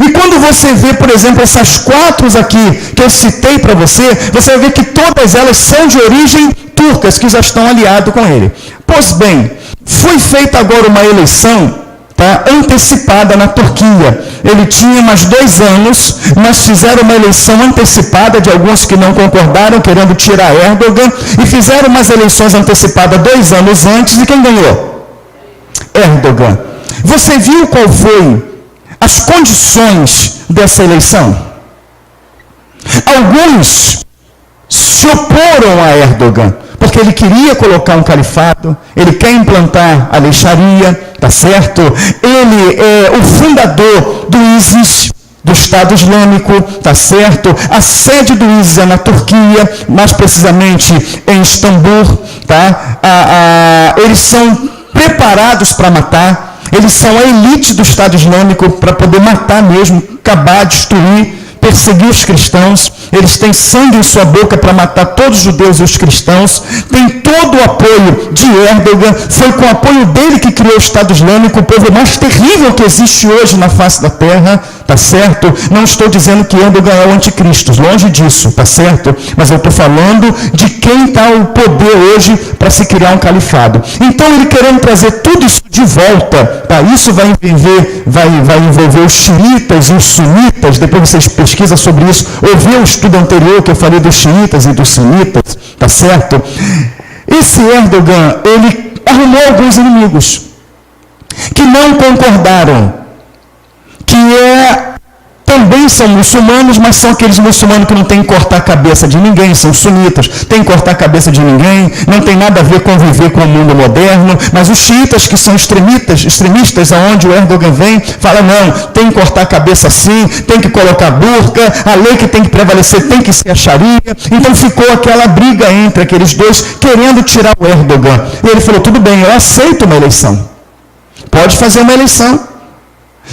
E quando você vê, por exemplo, essas 4 aqui que eu citei para você, você vai ver que todas elas são de origem turcas, que já estão aliados com ele. Pois bem, foi feita agora uma eleição, tá, antecipada na Turquia. Ele tinha mais 2 anos, mas fizeram uma eleição antecipada de alguns que não concordaram, querendo tirar Erdogan, e fizeram umas eleições antecipadas 2 anos antes, e quem ganhou? Erdogan. Você viu qual foi as condições dessa eleição? Alguns se oporam a Erdogan, porque ele queria colocar um califado, ele quer implantar a lei Sharia, tá certo? Ele é o fundador do ISIS, do Estado Islâmico, tá certo? A sede do ISIS é na Turquia, mais precisamente em Istambul, tá? Eles são preparados para matar, eles são a elite do Estado Islâmico para poder matar mesmo, acabar, destruir, perseguir os cristãos. Eles têm sangue em sua boca para matar todos os judeus e os cristãos. Tem todo o apoio de Erdogan. Foi com o apoio dele que criou o Estado Islâmico, o povo mais terrível que existe hoje na face da terra, tá certo? Não estou dizendo que Erdogan é o anticristo, longe disso, tá certo? Mas eu estou falando de quem está o poder hoje para se criar um califado. Então ele querendo trazer tudo isso de volta, tá? Isso vai envolver os xiitas e os sunitas. Depois vocês pesquisam sobre isso, ouviu o estudo anterior que eu falei dos xiitas e dos sunitas, tá certo? Esse Erdogan, ele arrumou alguns inimigos que não concordaram, também são muçulmanos, mas são aqueles muçulmanos que não tem que cortar a cabeça de ninguém, são sunitas, tem que cortar a cabeça de ninguém, não tem nada a ver com conviver com o mundo moderno, mas os xiitas que são extremistas, aonde o Erdogan vem, fala não, tem que cortar a cabeça assim, tem que colocar burca, a lei que tem que prevalecer tem que ser a Sharia. Então ficou aquela briga entre aqueles dois, querendo tirar o Erdogan. E ele falou, tudo bem, eu aceito uma eleição, pode fazer uma eleição.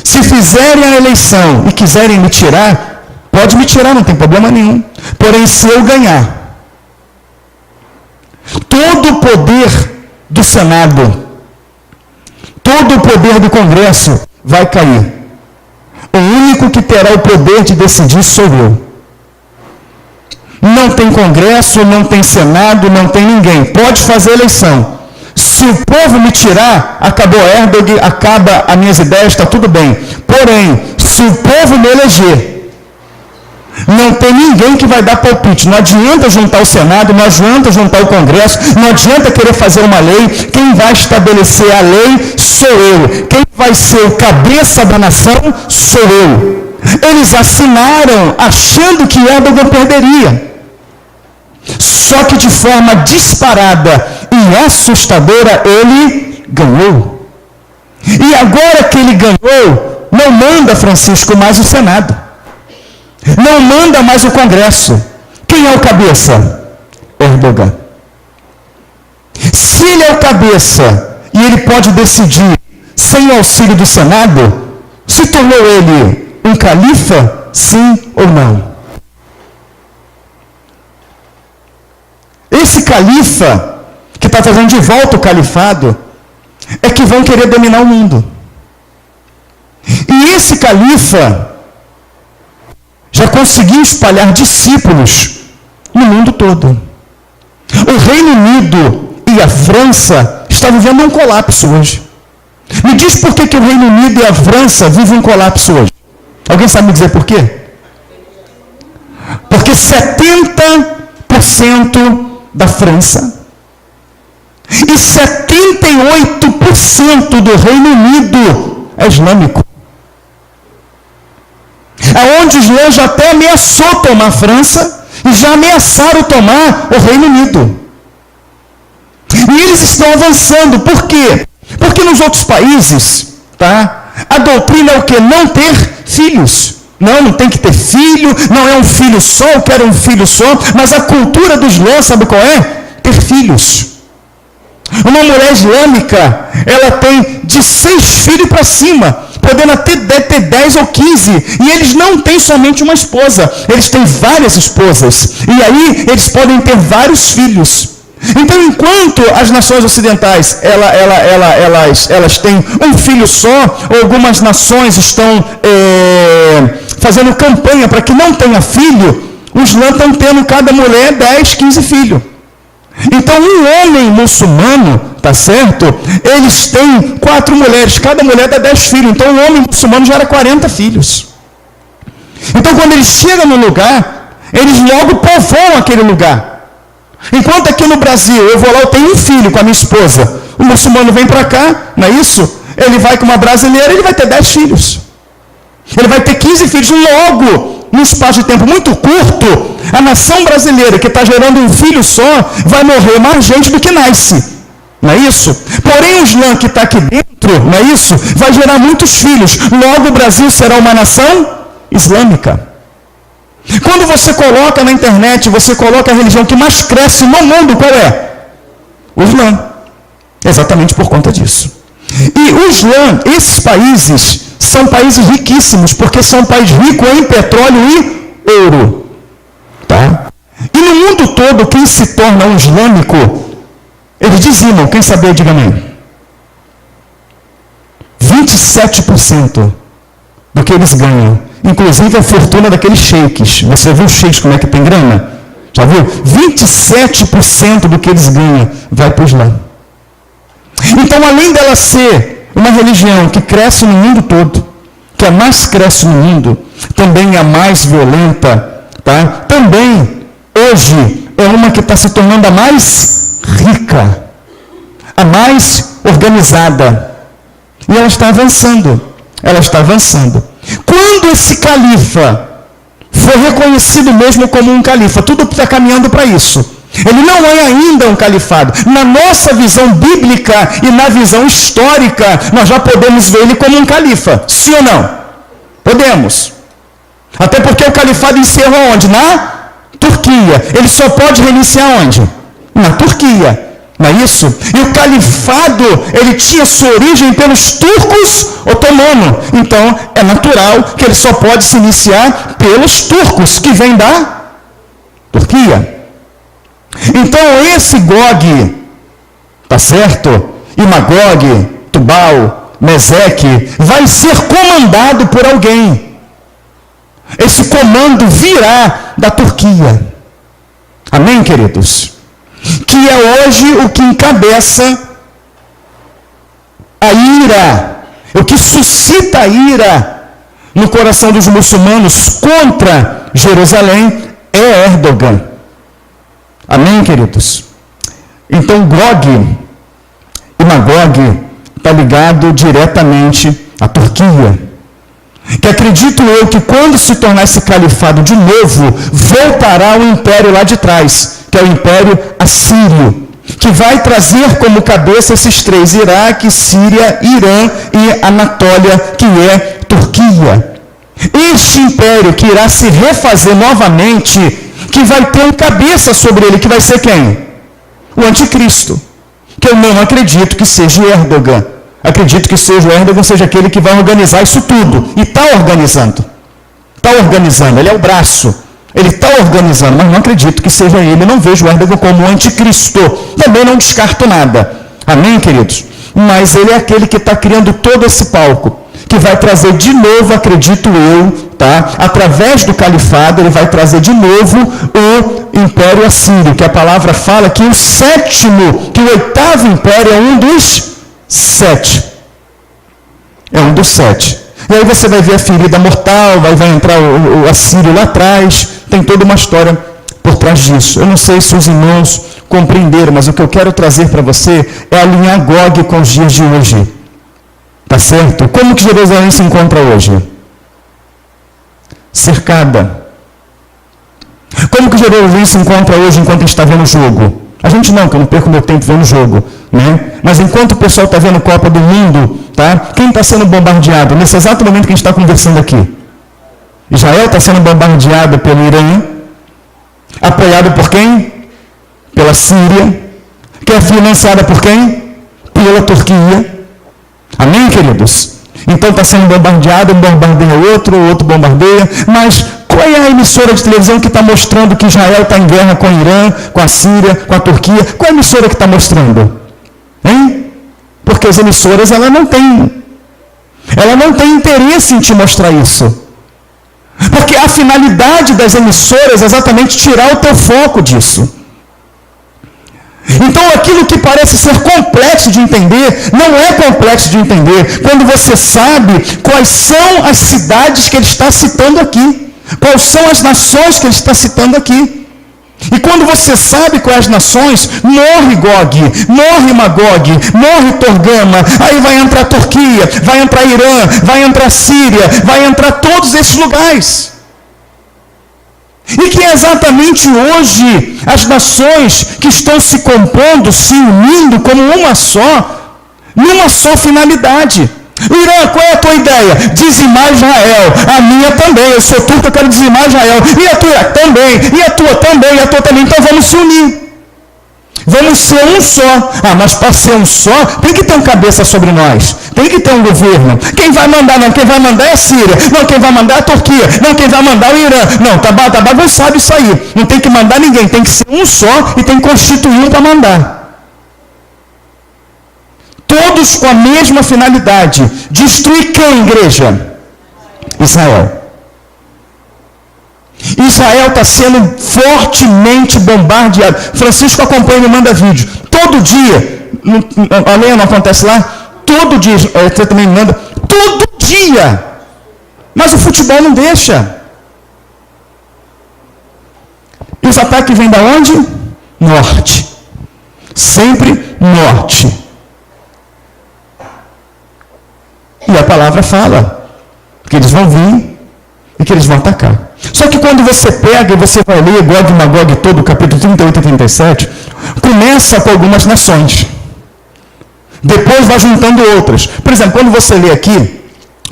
Se fizerem a eleição e quiserem me tirar, pode me tirar, não tem problema nenhum. Porém, se eu ganhar, todo o poder do Senado, todo o poder do Congresso vai cair. O único que terá o poder de decidir sou eu. Não tem Congresso, não tem Senado, não tem ninguém. Pode fazer eleição. Se o povo me tirar, acabou Erdogan, acaba as minhas ideias, está tudo bem. Porém, se o povo me eleger, não tem ninguém que vai dar palpite. Não adianta juntar o Senado, não adianta juntar o Congresso, não adianta querer fazer uma lei. Quem vai estabelecer a lei sou eu. Quem vai ser o cabeça da nação sou eu. Eles assinaram achando que Erdogan perderia. Só que de forma disparada e assustadora ele ganhou. E agora que ele ganhou, não manda, Francisco, mais o Senado. Não manda mais o Congresso. Quem é o cabeça? Erdogan. Se ele é o cabeça e ele pode decidir sem o auxílio do Senado, se tornou ele um califa, sim ou não? Esse califa, que está trazendo de volta o califado, é que vão querer dominar o mundo. E esse califa já conseguiu espalhar discípulos no mundo todo. O Reino Unido e a França estão vivendo um colapso hoje. Me diz por que o Reino Unido e a França vivem um colapso hoje. Alguém sabe me dizer por quê? Porque 70% da França e 78% do Reino Unido é islâmico. Aonde o Islã já até ameaçou tomar a França e já ameaçaram tomar o Reino Unido. E eles estão avançando. Por quê? Porque nos outros países, tá? A doutrina é o quê? Não ter filhos. Não tem que ter filho, não é um filho só, eu quero um filho só, mas a cultura do Islã, sabe qual é? Ter filhos. Uma mulher islâmica, ela tem de 6 filhos para cima, podendo até ter 10 ou 15, e eles não têm somente uma esposa, eles têm várias esposas, e aí eles podem ter vários filhos. Então, enquanto as nações ocidentais, elas têm um filho só, ou algumas nações estão fazendo campanha para que não tenha filho, o Islã estão tendo cada mulher 10, 15 filhos. Então, um homem muçulmano, tá certo? Eles têm 4 mulheres, cada mulher dá 10 filhos. Então, um homem muçulmano gera 40 filhos. Então, quando eles chegam no lugar, eles logo povoam aquele lugar. Enquanto aqui no Brasil, eu vou lá, eu tenho um filho com a minha esposa. O muçulmano vem para cá, não é isso? Ele vai com uma brasileira, ele vai ter 10 filhos. Ele vai ter 15 filhos. Logo, num espaço de tempo muito curto, a nação brasileira, que está gerando um filho só, vai morrer mais gente do que nasce. Não é isso? Porém, o Islã que está aqui dentro, não é isso? Vai gerar muitos filhos. Logo o Brasil será uma nação islâmica. Quando você coloca na internet, você coloca a religião que mais cresce no mundo, qual é? O Islã. Exatamente por conta disso. E o Islã, esses países, são países riquíssimos, porque são um país rico em petróleo e ouro. Tá? E no mundo todo, quem se torna um islâmico, eles dizimam, quem sabe, diga amém. 27% do que eles ganham, inclusive a fortuna daqueles sheiks. Você viu os sheiks como é que tem grana? Já viu? 27% do que eles ganham vai para o Islã. Então, além dela ser uma religião que cresce no mundo todo, que a mais cresce no mundo, também é a mais violenta, tá? Também, hoje, é uma que está se tornando a mais rica, a mais organizada. E ela está avançando. Ela está avançando. Quando esse califa foi reconhecido mesmo como um califa, tudo está caminhando para isso. Ele não é ainda um califado. Na nossa visão bíblica e na visão histórica, nós já podemos ver ele como um califa. Sim ou não? Podemos. Até porque o califado encerra onde? Na Turquia. Ele só pode reiniciar onde? Na Turquia. Não é isso? E o califado, ele tinha sua origem pelos turcos otomanos. Então, é natural que ele só pode se iniciar pelos turcos, que vêm da Turquia. Então, esse Gog, tá certo? E Magog, Tubal, Meseque, vai ser comandado por alguém. Esse comando virá da Turquia. Amém, queridos? Que é hoje o que encabeça a ira, o que suscita a ira no coração dos muçulmanos contra Jerusalém é Erdogan. Amém, queridos? Então, Gog e Magog está ligado diretamente à Turquia. Que acredito eu que quando se tornar esse califado de novo, voltará o império lá de trás, que é o Império Assírio, que vai trazer como cabeça esses três, Iraque, Síria, Irã e Anatólia, que é Turquia. Este império que irá se refazer novamente, que vai ter um cabeça sobre ele, que vai ser quem? O anticristo. Que eu não acredito que seja Erdogan. Acredito que seja o Erdogan, seja aquele que vai organizar isso tudo. E está organizando. Está organizando, ele é o braço. Ele está organizando, mas não acredito que seja ele. Não vejo o Erdogan como o anticristo. Também não descarto nada. Amém, queridos? Mas ele é aquele que está criando todo esse palco, que vai trazer de novo, acredito eu, tá? Através do califado, ele vai trazer de novo o Império Assírio, que a palavra fala que o sétimo, que o oitavo império é um dos 7. É um dos 7. E aí você vai ver a ferida mortal, vai entrar o Assírio lá atrás, tem toda uma história por trás disso. Eu não sei se os irmãos compreenderam, mas o que eu quero trazer para você é alinhar Gog com os dias de hoje. Tá certo? Como que Jerusalém se encontra hoje? Cercada. Como que Jerusalém se encontra hoje enquanto a gente está vendo o jogo? A gente não, que eu não perco meu tempo vendo o jogo, né? Mas enquanto o pessoal está vendo Copa do Mundo, tá? Quem está sendo bombardeado? Nesse exato momento que a gente está conversando aqui. Israel está sendo bombardeado pelo Irã, apoiado por quem? Pela Síria, que é financiada por quem? Pela Turquia. Amém, queridos? Então está sendo bombardeado, um bombardeia outro bombardeia, mas qual é a emissora de televisão que está mostrando que Israel está em guerra com o Irã, com a Síria, com a Turquia? Qual é a emissora que está mostrando? Hein? Porque as emissoras, ela não tem interesse em te mostrar isso. Porque a finalidade das emissoras é exatamente tirar o teu foco disso. Então, aquilo que parece ser complexo de entender, não é complexo de entender, quando você sabe quais são as cidades que ele está citando aqui, quais são as nações que ele está citando aqui. E quando você sabe quais as nações, morre Gog, morre Magog, morre Torgama, aí vai entrar a Turquia, vai entrar Irã, vai entrar Síria, vai entrar todos esses lugares. E que é exatamente hoje as nações que estão se compondo, se unindo como uma só, numa só finalidade. Irã, qual é a tua ideia? Dizimar Israel. A minha também. Eu sou turco, eu quero dizimar Israel. E a tua também. E a tua também. E a tua também. Então vamos se unir. Vamos ser um só. Ah, mas para ser um só, tem que ter um cabeça sobre nós. Tem que ter um governo. Quem vai mandar? Não, quem vai mandar é a Síria. Não, quem vai mandar é a Turquia. Não, quem vai mandar é o Irã. Não, tá bagunçado isso aí. Não tem que mandar ninguém. Tem que ser um só e tem que constituir um para mandar. Todos com a mesma finalidade. Destruir quem, igreja? Israel. Israel está sendo fortemente bombardeado. Francisco acompanha e me manda vídeo. Todo dia, a lei não acontece lá? Todo dia, você também me manda. Todo dia. Mas o futebol não deixa. E os ataques vêm da onde? Norte. Sempre norte. E a palavra fala que eles vão vir e que eles vão atacar. Só que quando você pega e você vai ler Gog e Magog todo, o capítulo 38 e 37, começa com algumas nações. Depois vai juntando outras. Por exemplo, quando você lê aqui,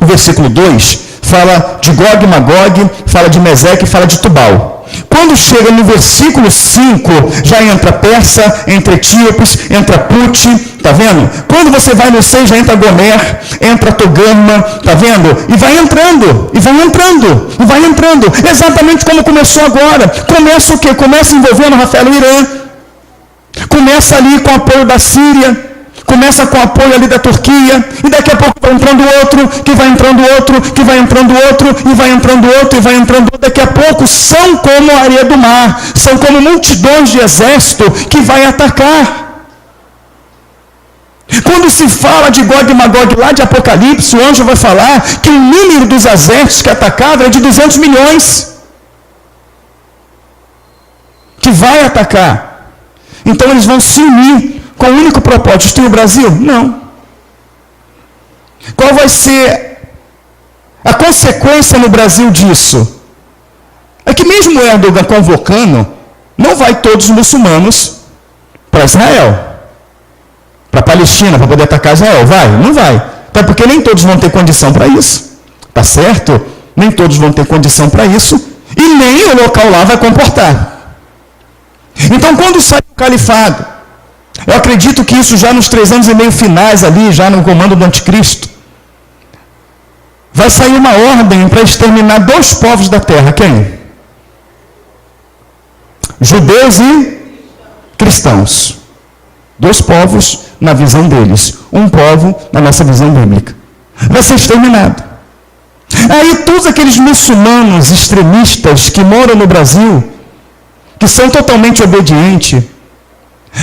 o versículo 2, fala de Gog e Magog, fala de Meseque, fala de Tubal. Quando chega no versículo 5, já entra Persa, entra Etíopes, entra Put, tá vendo? Quando você vai no 6, já entra Gomer, entra Togama, tá vendo? E vai entrando, e vai entrando, e vai entrando. Exatamente como começou agora. Começa o quê? Começa envolvendo Rafael o Irã. Começa ali com o apoio da Síria. Começa com o apoio ali da Turquia, e daqui a pouco vai entrando outro, que vai entrando outro, que vai entrando outro, e vai entrando outro, e vai entrando outro. Daqui a pouco são como a areia do mar, são como multidões de exército que vai atacar. Quando se fala de Gog e Magog lá de Apocalipse, o anjo vai falar que o número dos exércitos que atacavam é de 200 milhões. Que vai atacar. Então eles vão se unir. Com o único propósito, tem o Brasil? Não. Qual vai ser a consequência no Brasil disso? É que mesmo o Erdogan convocando, não vai todos os muçulmanos para Israel. Para a Palestina, para poder atacar Israel. Vai? Não vai. Até porque nem todos vão ter condição para isso. Tá certo? Nem todos vão ter condição para isso. E nem o local lá vai comportar. Então, quando sai o califado, eu acredito que isso já nos 3 anos e meio finais ali, já no comando do anticristo, vai sair uma ordem para exterminar 2 povos da terra. Quem? Judeus e cristãos. 2 povos na visão deles. Um povo na nossa visão bíblica. Vai ser exterminado. Aí todos aqueles muçulmanos extremistas que moram no Brasil, que são totalmente obedientes,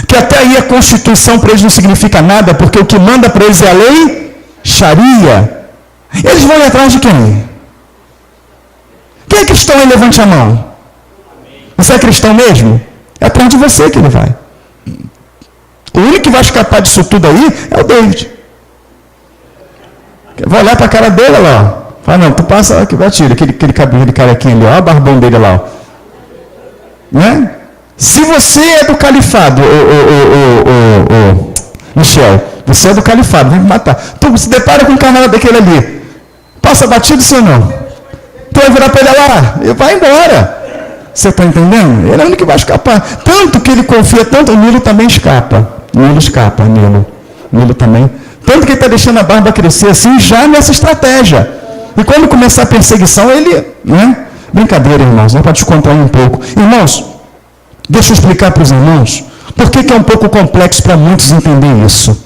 que até aí a Constituição para eles não significa nada, porque o que manda para eles é a lei Sharia. Eles vão ir atrás de quem? Quem é cristão aí? Levante a mão. Você é cristão mesmo? É atrás de você que ele vai. O único que vai escapar disso tudo aí é o David. Vai olhar para a cara dele lá. Fala, não, tu passa aqui, vai tirar aquele cabelo de carequinha ali, ó, o barbão dele lá. Ó. Né? Se você é do califado, Michel, você é do califado, vem me matar. Tu se depara com um camarada daquele ali. Passa batido, sim ou não? Tu vai virar para ele lá e vai embora. Você está entendendo? Ele é o único que vai escapar. Tanto que ele confia tanto, o Nilo também escapa. Nilo escapa, Nilo também. Tanto que ele está deixando a barba crescer assim, já nessa estratégia. E quando começar a perseguição, ele, né? Brincadeira, irmãos, para descontrair um pouco. Irmãos, deixa eu explicar para os irmãos por que é um pouco complexo para muitos entender isso.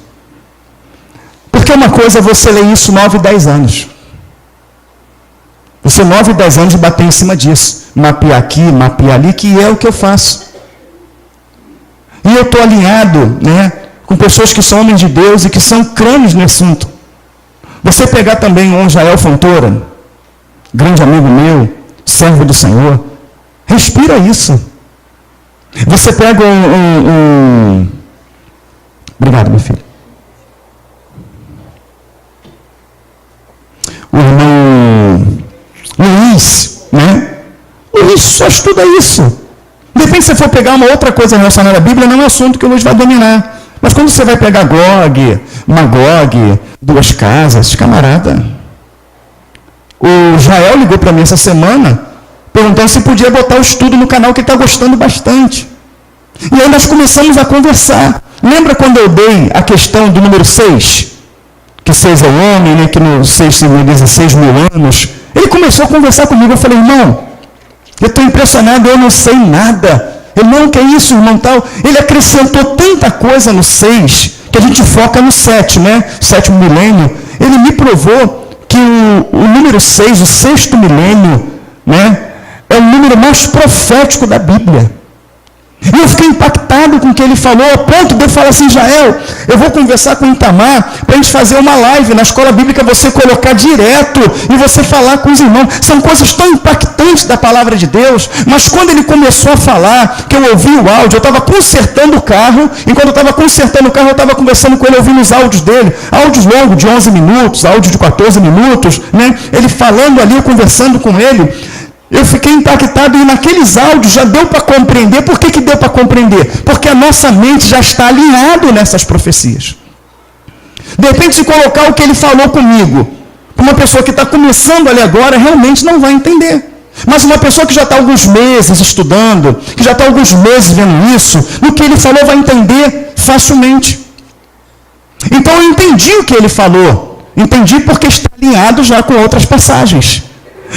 Porque uma coisa é você ler isso 9, 10 anos. Você 9, 10 anos de bater em cima disso. Mapear aqui, mapear ali, que é o que eu faço. E eu estou alinhado, né, com pessoas que são homens de Deus e que são crânios no assunto. Você pegar também o Jael Fontoura, grande amigo meu, servo do Senhor, respira isso. Você pega Obrigado, meu filho. O irmão Luiz, né? Luiz só estuda isso. De repente, se você for pegar uma outra coisa relacionada à Bíblia, não é um assunto que o Luiz vai dominar. Mas quando você vai pegar Gog, Magog, duas casas, camarada. O Jael ligou para mim essa semana, perguntando se podia botar o estudo no canal, que ele está gostando bastante. E aí nós começamos a conversar. Lembra quando eu dei a questão do número 6? Que 6 é o homem, né? Que no 6 simboliza 6 mil anos. Ele começou a conversar comigo. Eu falei, irmão, eu estou impressionado, eu não sei nada. Eu não, que é isso, irmão, tal. Ele acrescentou tanta coisa no 6, que a gente foca no 7, né? 7º milênio. Ele me provou que o número 6, o 6º milênio, né? É o número mais profético da Bíblia. E eu fiquei impactado com o que ele falou, a ponto de eu falar assim, Jael, eu vou conversar com o Itamar para a gente fazer uma live na escola bíblica, você colocar direto e você falar com os irmãos. São coisas tão impactantes da palavra de Deus, mas quando ele começou a falar, que eu ouvi o áudio, eu estava consertando o carro, e quando eu estava consertando o carro, eu estava conversando com ele, ouvindo os áudios dele, áudios longos de 11 minutos, áudios de 14 minutos, né? Ele falando ali, eu conversando com ele. Eu fiquei impactado e naqueles áudios já deu para compreender. Por que deu para compreender? Porque a nossa mente já está alinhada nessas profecias. De repente, se colocar o que ele falou comigo, uma pessoa que está começando ali agora, realmente não vai entender. Mas uma pessoa que já está alguns meses estudando, que já está alguns meses vendo isso, no que ele falou vai entender facilmente. Então eu entendi o que ele falou. Entendi porque está alinhado já com outras passagens.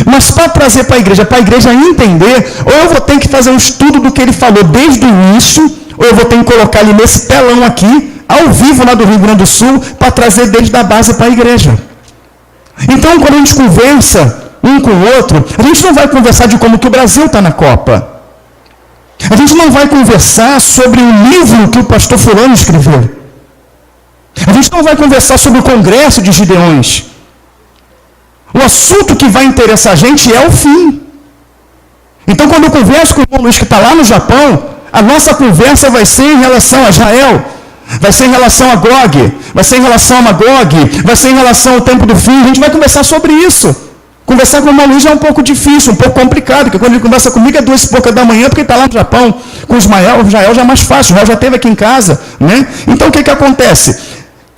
Mas para trazer para a igreja entender, ou eu vou ter que fazer um estudo do que ele falou desde o início, ou eu vou ter que colocar ele nesse telão aqui, ao vivo lá do Rio Grande do Sul, para trazer desde da base para a igreja. Então, quando a gente conversa um com o outro, a gente não vai conversar de como que o Brasil está na Copa. A gente não vai conversar sobre o livro que o pastor fulano escreveu. A gente não vai conversar sobre o congresso de Gideões. O assunto que vai interessar a gente é o fim. Então, quando eu converso com o irmão Luiz, que está lá no Japão, a nossa conversa vai ser em relação a Jael, vai ser em relação a Gog, vai ser em relação a Magog, vai ser em relação ao tempo do fim. A gente vai conversar sobre isso. Conversar com o irmão Luiz é um pouco difícil, um pouco complicado, porque quando ele conversa comigo é 2h pouca da manhã, porque ele está lá no Japão. Com o Jael já é mais fácil, o Jael já esteve aqui em casa, né? Então, o que acontece?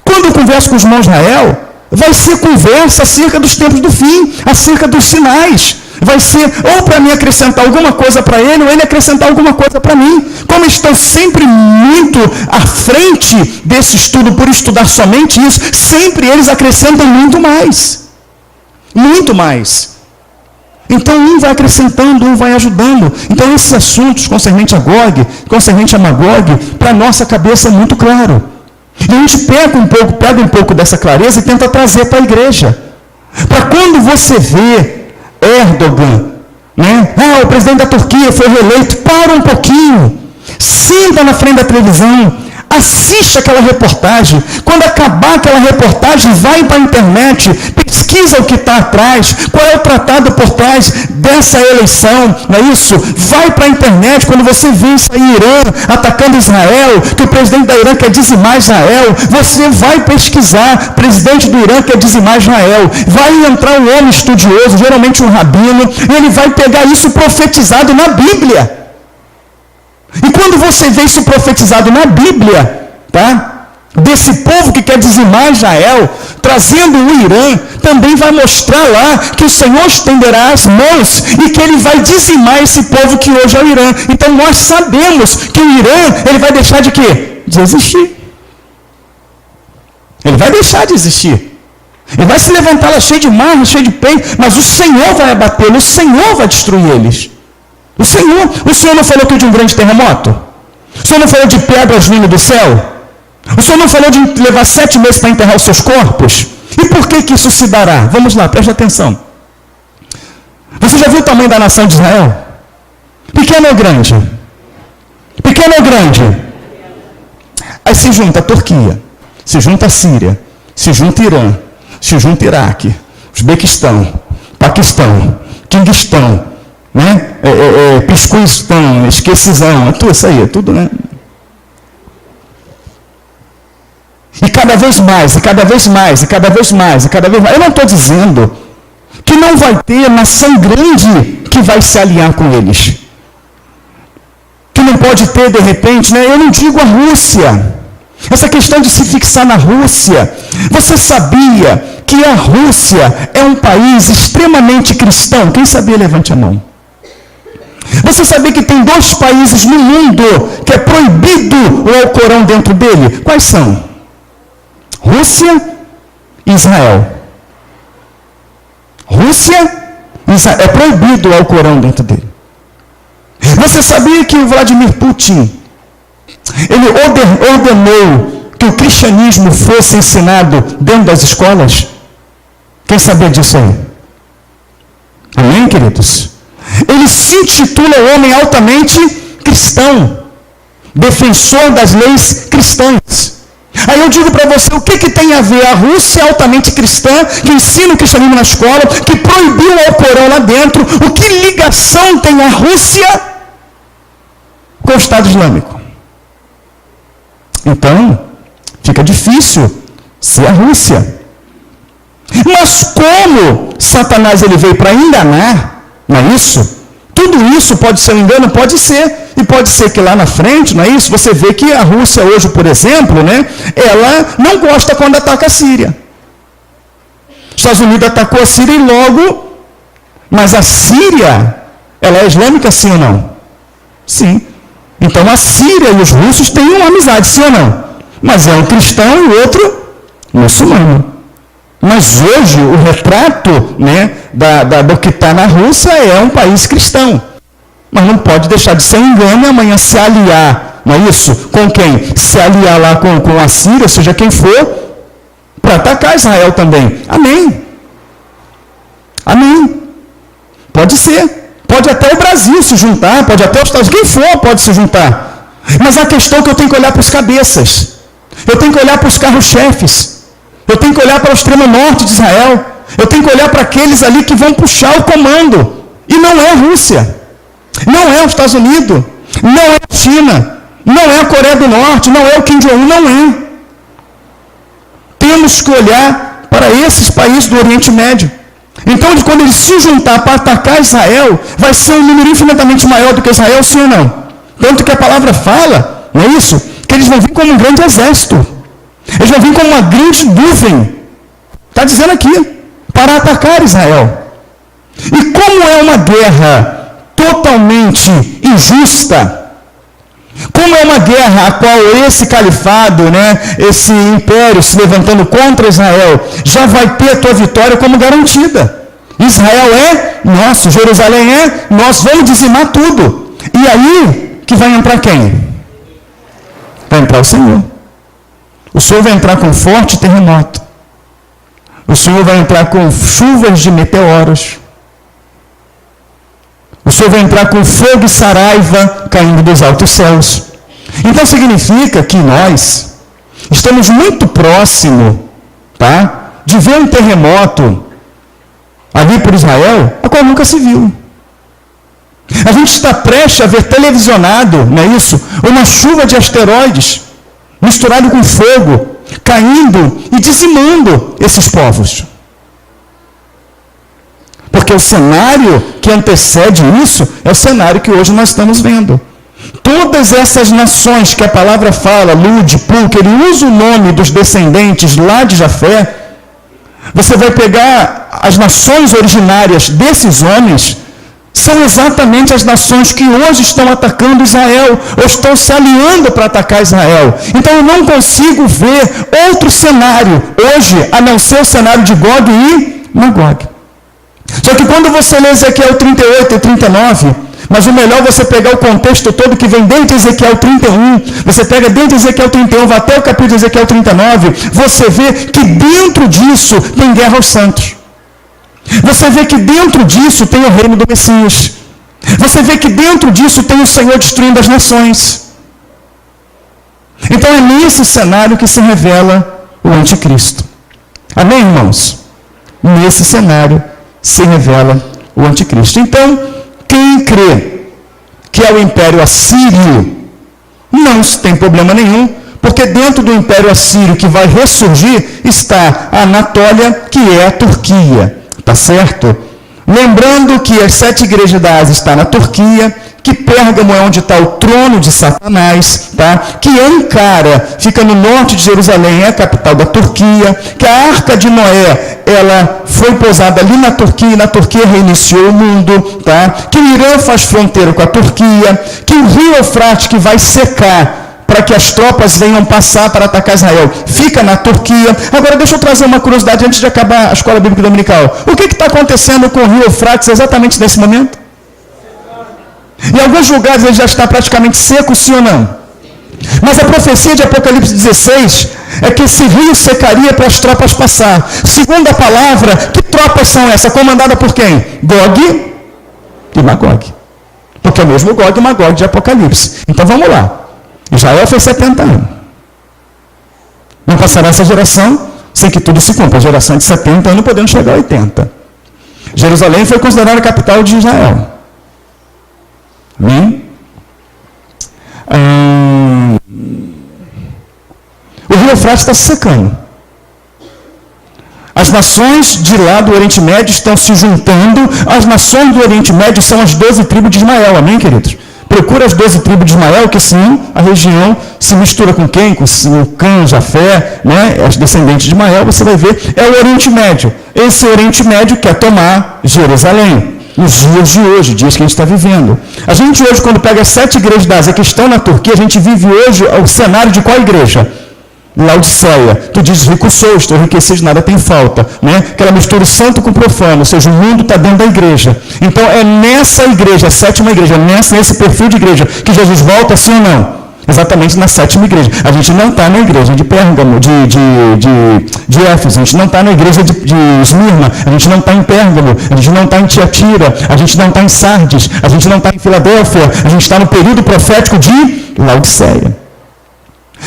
Quando eu converso com os irmãos Jael, vai ser conversa acerca dos tempos do fim, acerca dos sinais. Vai ser ou para mim acrescentar alguma coisa para ele, ou ele acrescentar alguma coisa para mim. Como estão sempre muito à frente desse estudo, por estudar somente isso, sempre eles acrescentam muito mais. Muito mais. Então um vai acrescentando, um vai ajudando. Então esses assuntos concernente a Gog, concernente a Magog, para a nossa cabeça é muito claro. E a gente pega um pouco dessa clareza e tenta trazer para a igreja. Para quando você vê Erdogan, né? O presidente da Turquia foi reeleito, para um pouquinho, senta na frente da televisão, assiste aquela reportagem. Quando acabar aquela reportagem, vai para a internet, pesquisa o que está atrás, qual é o tratado por trás dessa eleição, não é isso? Vai para a internet, quando você vê isso aí, Irã atacando Israel, que o presidente da Irã quer dizimar Israel, você vai pesquisar, presidente do Irã quer dizimar Israel, vai entrar um homem estudioso, geralmente um rabino, e ele vai pegar isso profetizado na Bíblia. E quando você vê isso profetizado na Bíblia, tá? Desse povo que quer dizimar Israel, trazendo o Irã, também vai mostrar lá que o Senhor estenderá as mãos e que ele vai dizimar esse povo que hoje é o Irã. Então nós sabemos que o Irã, ele vai deixar de quê? De existir. Ele vai deixar de existir. Ele vai se levantar lá cheio de marra, cheio de peito, mas o Senhor vai abatê-lo, o Senhor vai destruir eles. O Senhor não falou de um grande terremoto? O Senhor não falou de pedras vindo do céu? O Senhor não falou de levar 7 meses para enterrar os seus corpos? E por que isso se dará? Vamos lá, preste atenção. Você já viu o tamanho da nação de Israel? Pequeno ou grande? Pequeno ou grande? Aí se junta a Turquia, se junta a Síria, se junta Irã, se junta Iraque, Uzbequistão, Paquistão, Quinguistão, né? Piscuistão, Esquecisão, tudo isso aí, tudo, né? E cada vez mais, e cada vez mais, e cada vez mais, e cada vez mais. Eu não estou dizendo que não vai ter nação grande que vai se alinhar com eles. Que não pode ter, de repente, né? Eu não digo a Rússia. Essa questão de se fixar na Rússia. Você sabia que a Rússia é um país extremamente cristão? Quem sabia, levante a mão. Você sabia que tem 2 países no mundo que é proibido o Alcorão dentro dele? Quais são? Rússia e Israel. Rússia e Israel. É proibido o Alcorão dentro dele. Você sabia que o Vladimir Putin, ele ordenou que o cristianismo fosse ensinado dentro das escolas? Quem sabia disso aí? Amém, queridos? Ele se intitula homem altamente cristão, defensor das leis cristãs. Aí eu digo para você, o que tem a ver a Rússia altamente cristã, que ensina o cristianismo na escola, que proibiu o Alcorão lá dentro, o que ligação tem a Rússia com o Estado Islâmico? Então, fica difícil ser a Rússia. Mas como Satanás ele veio para enganar, não é isso? Tudo isso pode ser um engano? Pode ser. E pode ser que lá na frente, não é isso? Você vê que a Rússia hoje, por exemplo, né, ela não gosta quando ataca a Síria. Os Estados Unidos atacou a Síria e logo... Mas a Síria, ela é islâmica, sim ou não? Sim. Então a Síria e os russos têm uma amizade, sim ou não? Mas é um cristão e o outro muçulmano. Mas hoje o retrato, né, do que está na Rússia é um país cristão. Mas não pode deixar de ser um engano e amanhã se aliar, não é isso? Com quem? Se aliar lá com a Síria, seja quem for, para atacar Israel também. Amém. Amém. Pode ser. Pode até o Brasil se juntar, pode até os Estados Unidos, quem for pode se juntar. Mas a questão é que eu tenho que olhar para os cabeças. Eu tenho que olhar para os carros-chefes. Eu tenho que olhar para o extremo norte de Israel. Eu tenho que olhar para aqueles ali que vão puxar o comando. E não é a Rússia. Não é os Estados Unidos. Não é a China. Não é a Coreia do Norte. Não é o Kim Jong-un. Não é. Temos que olhar para esses países do Oriente Médio. Então, quando eles se juntar para atacar Israel, vai ser um número infinitamente maior do que Israel, sim ou não? Tanto que a palavra fala, não é isso? Que eles vão vir como um grande exército. Eles vão vir como uma grande nuvem. Está dizendo aqui, para atacar Israel. E como é uma guerra totalmente injusta, como é uma guerra a qual esse califado, né, esse império se levantando contra Israel, já vai ter a tua vitória como garantida. Israel é nosso, Jerusalém é, nós vamos dizimar tudo. E aí que vai entrar quem? Vai entrar o Senhor. O Senhor vai entrar com forte terremoto. O Senhor vai entrar com chuvas de meteoros. O Senhor vai entrar com fogo e saraiva caindo dos altos céus. Então significa que nós estamos muito próximos, tá, de ver um terremoto ali por Israel, a qual nunca se viu. A gente está prestes a ver televisionado, não é isso? Uma chuva de asteroides misturado com fogo, caindo e dizimando esses povos. Porque o cenário que antecede isso é o cenário que hoje nós estamos vendo. Todas essas nações que a palavra fala, Lud, Pul, que ele usa o nome dos descendentes lá de Jafé, você vai pegar as nações originárias desses homens, são exatamente as nações que hoje estão atacando Israel, ou estão se aliando para atacar Israel. Então eu não consigo ver outro cenário hoje, a não ser o cenário de Gog e Magog. Só que quando você lê Ezequiel 38 e 39, mas o melhor é você pegar o contexto todo que vem desde Ezequiel 31, você pega desde Ezequiel 31, vai até o capítulo de Ezequiel 39, você vê que dentro disso tem guerra aos santos. Você vê que dentro disso tem o reino do Messias. Você vê que dentro disso tem o Senhor destruindo as nações. Então é nesse cenário que se revela o anticristo. Amém, irmãos? Nesse cenário se revela o anticristo. Então, quem crê que é o Império Assírio, não tem problema nenhum, porque dentro do Império Assírio que vai ressurgir está a Anatólia, que é a Turquia. Tá certo? Lembrando que as 7 igrejas da Ásia estão na Turquia, que Pérgamo é onde está o trono de Satanás, tá? Que Ankara fica no norte de Jerusalém, é a capital da Turquia, que a Arca de Noé, ela foi pousada ali na Turquia, e na Turquia reiniciou o mundo, tá? Que o Irã faz fronteira com a Turquia, que o rio Eufrates, que vai secar para que as tropas venham passar para atacar Israel, fica na Turquia. Agora deixa eu trazer uma curiosidade antes de acabar a escola bíblica dominical. O que está acontecendo com o rio Eufrates exatamente nesse momento? Em alguns lugares ele já está praticamente seco, sim ou não? Mas a profecia de Apocalipse 16 é que esse rio secaria para as tropas passar. Segundo a palavra, que tropas são essas? Comandada por quem? Gog e Magog. Porque é o mesmo Gog e Magog de Apocalipse. Então vamos lá. Israel fez 70 anos. Não passará essa geração sem que tudo se cumpra. A geração de 70 anos podendo chegar a 80. Jerusalém foi considerada a capital de Israel. Amém? O rio Eufrates está se secando. As nações de lá do Oriente Médio estão se juntando. As nações do Oriente Médio são as 12 tribos de Ismael. Amém, queridos? Procura as 12 tribos de Ismael, que sim, a região se mistura com quem? Com o Cã, Jafé, né? As descendentes de Ismael, você vai ver, é o Oriente Médio. Esse Oriente Médio quer tomar Jerusalém. Nos dias de hoje, dias que a gente está vivendo. A gente hoje, quando pega as 7 igrejas da Ásia que estão na Turquia, a gente vive hoje o cenário de qual igreja? Laodiceia. Tu dizes, rico sou, estou enriquecido, nada tem falta. Né? Aquela mistura santo com profano, ou seja, o mundo está dentro da igreja. Então é nessa igreja, a 7ª igreja, nesse perfil de igreja, que Jesus volta, sim ou não? Exatamente na 7ª igreja. A gente não está na igreja de Pérgamo, de Éfeso, a gente não está na igreja de Esmirna, a gente não está em Pérgamo, a gente não está em Tiatira, a gente não está em Sardes, a gente não está em Filadélfia, a gente está no período profético de Laodiceia.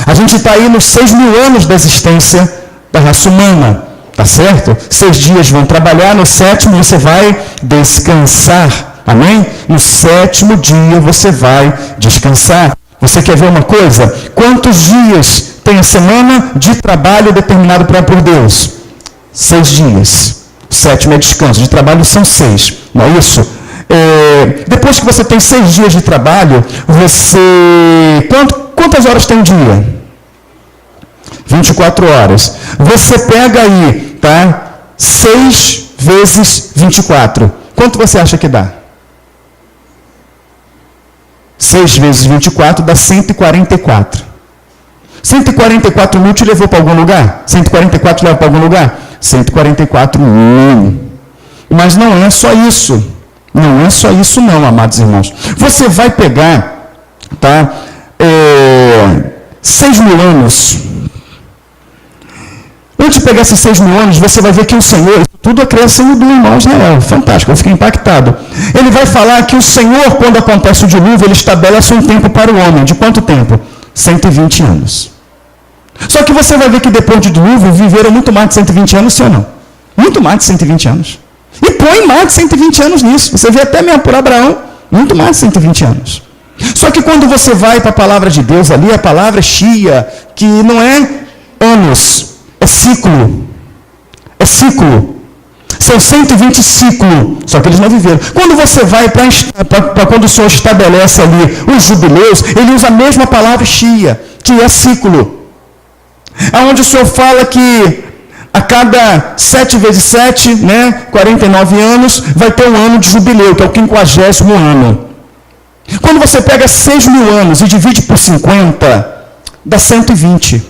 A gente está aí nos 6.000 anos da existência da raça humana, tá certo? 6 dias vão trabalhar, no 7º você vai descansar, amém? No 7º dia você vai descansar. Você quer ver uma coisa? Quantos dias tem a semana de trabalho determinado por Deus? 6 dias. O 7º é descanso. De trabalho são 6. Não é isso? Depois que você tem 6 dias de trabalho, quantas horas tem um dia? 24 horas. Você pega aí, tá? 6 vezes 24. Quanto você acha que dá? 6 vezes 24 dá 144. 144 mil te levou para algum lugar? 144 leva para algum lugar? 144 mil. Mas não é só isso. Não é só isso não, amados irmãos. Você vai pegar, tá? 6.000 anos. Antes de pegar esses 6.000 anos, você vai ver que o Senhor, tudo é criação do irmão Israel, fantástico, eu fiquei impactado. Ele vai falar que o Senhor, quando acontece o dilúvio, ele estabelece um tempo para o homem. De quanto tempo? 120 anos. Só que você vai ver que depois do dilúvio, viveram muito mais de 120 anos, sim ou não? Muito mais de 120 anos. E põe mais de 120 anos nisso. Você vê até mesmo por Abraão, muito mais de 120 anos. Só que quando você vai para a palavra de Deus ali, a palavra Shia, que não é anos, é ciclo. É ciclo. São 120 ciclos. Só que eles não viveram. Quando você vai para quando o Senhor estabelece ali os jubileus, ele usa a mesma palavra Shia, que é ciclo. Aonde o Senhor fala que a cada 7 vezes 7, né, 49 anos, vai ter um ano de jubileu, que é o 50º ano. Quando você pega 6.000 anos e divide por 50, dá 120.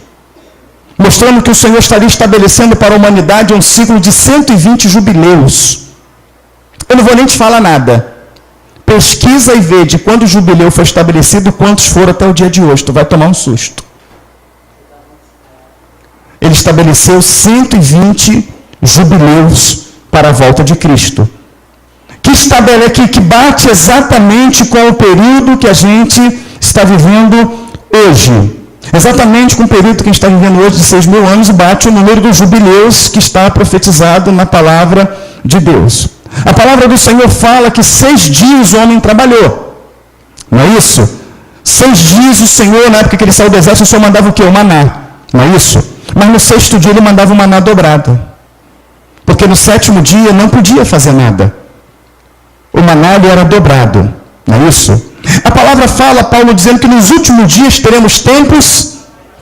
Mostrando que o Senhor estaria estabelecendo para a humanidade um ciclo de 120 jubileus. Eu não vou nem te falar nada. Pesquisa e vê de quando o jubileu foi estabelecido, quantos foram até o dia de hoje. Tu vai tomar um susto. Ele estabeleceu 120 jubileus para a volta de Cristo. Que bate exatamente com o período que a gente está vivendo hoje. Exatamente com o período que a gente está vivendo hoje de 6.000 anos, bate o número dos jubileus que está profetizado na palavra de Deus. A palavra do Senhor fala que 6 dias o homem trabalhou. Não é isso? 6 dias o Senhor, na época que ele saiu do exército, o Senhor mandava o quê? O maná. Não é isso? Mas no 6º dia ele mandava o maná dobrado. Porque no 7º dia não podia fazer nada. O maná era dobrado. Não é isso? A palavra fala, Paulo dizendo que nos últimos dias teremos tempos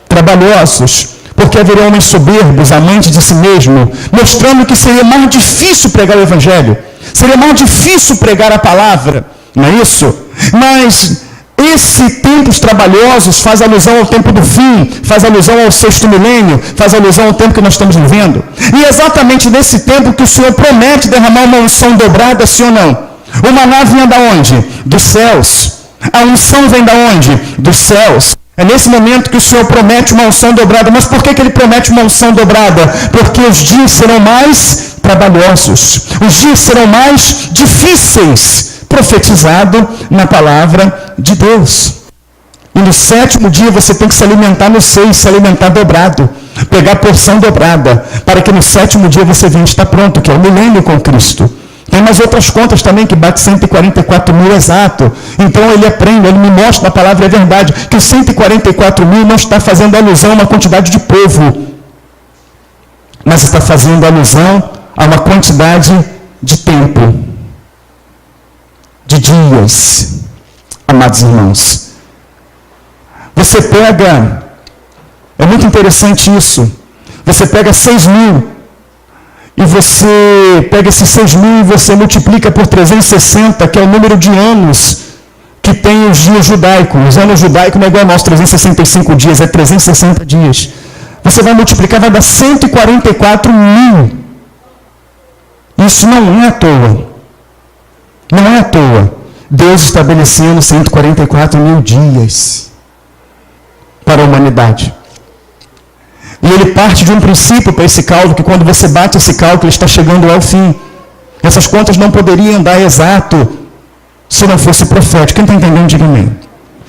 trabalhosos, porque haverá homens soberbos, amantes de si mesmo, mostrando que seria mais difícil pregar o Evangelho, seria mais difícil pregar a palavra, não é isso? Mas esse tempos trabalhosos faz alusão ao tempo do fim, faz alusão ao 6º milênio, faz alusão ao tempo que nós estamos vivendo. E é exatamente nesse tempo que o Senhor promete derramar uma unção dobrada, sim ou não? Uma nave vem da onde? Dos céus. A unção vem da onde? Dos céus. É nesse momento que o Senhor promete uma unção dobrada. Mas por que Ele promete uma unção dobrada? Porque os dias serão mais trabalhosos. Os dias serão mais difíceis. Profetizado na palavra de Deus. E no 7º dia você tem que se alimentar no 6, se alimentar dobrado. Pegar porção dobrada. Para que no 7º dia você venha estar pronto, que é o milênio com Cristo. Tem mais outras contas também que bate 144 mil exato. Então ele aprende, ele me mostra na palavra, é verdade, que os 144 mil não está fazendo alusão a uma quantidade de povo, mas está fazendo alusão a uma quantidade de tempo, de dias, amados irmãos. Você pega, é muito interessante isso, você pega 6 mil, e você pega esses 6 mil e você multiplica por 360, que é o número de anos que tem os dias judaicos. Os anos judaicos não é igual ao nosso 365 dias, é 360 dias. Você vai multiplicar, vai dar 144 mil. Isso não é à toa. Não é à toa. Deus estabelecendo 144 mil dias para a humanidade. E ele parte de um princípio para esse cálculo, que quando você bate esse cálculo, ele está chegando ao fim. Essas contas não poderiam dar exato se não fosse profético. Quem está entendendo, diga amém.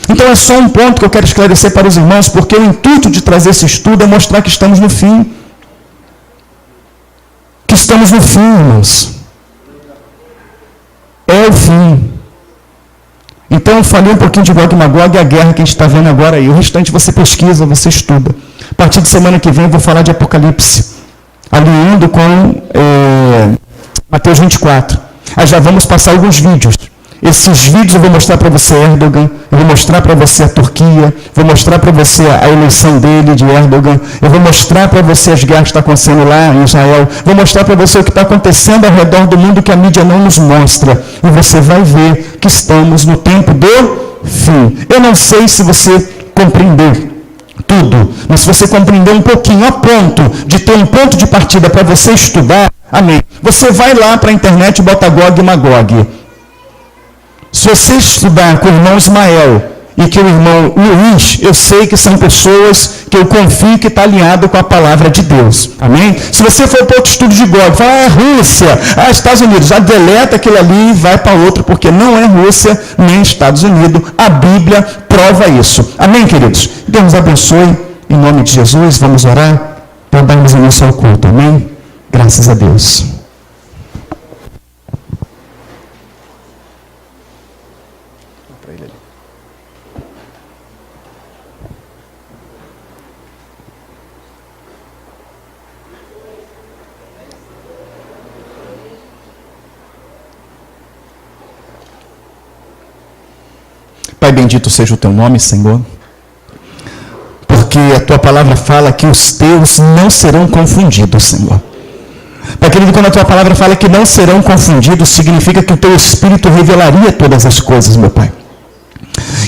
Então é só um ponto que eu quero esclarecer para os irmãos, porque o intuito de trazer esse estudo é mostrar que estamos no fim. Que estamos no fim, irmãos. É o fim. Então eu falei um pouquinho de Gog e Magog, a guerra que a gente está vendo agora aí. O restante você pesquisa, você estuda. A partir de semana que vem eu vou falar de Apocalipse, alinhando com Mateus 24. Aí já vamos passar alguns vídeos. Esses vídeos eu vou mostrar para você Erdogan, eu vou mostrar para você a Turquia, vou mostrar para você a eleição dele, de Erdogan, eu vou mostrar para você as guerras que estão acontecendo lá em Israel, vou mostrar para você o que está acontecendo ao redor do mundo que a mídia não nos mostra. E você vai ver que estamos no tempo do fim. Eu não sei se você compreendeu tudo, mas se você compreender um pouquinho, a ponto de ter um ponto de partida para você estudar, amém. Você vai lá para a internet e bota Gog e Magog. Se você estudar com o irmão Ismael e que o irmão Luiz, eu sei que são pessoas que eu confio que está alinhado com a palavra de Deus. Amém? Se você for para outro estudo de Gog, fala, Rússia, Estados Unidos, já deleta aquilo ali e vai para outro, porque não é Rússia nem Estados Unidos. A Bíblia prova isso. Amém, queridos? Deus nos abençoe. Em nome de Jesus, vamos orar para darmos início ao culto. Amém? Graças a Deus. Pai, bendito seja o teu nome, Senhor, porque a tua palavra fala que os teus não serão confundidos, Senhor. Pai querido, quando a tua palavra fala que não serão confundidos, significa que o teu Espírito revelaria todas as coisas, meu Pai.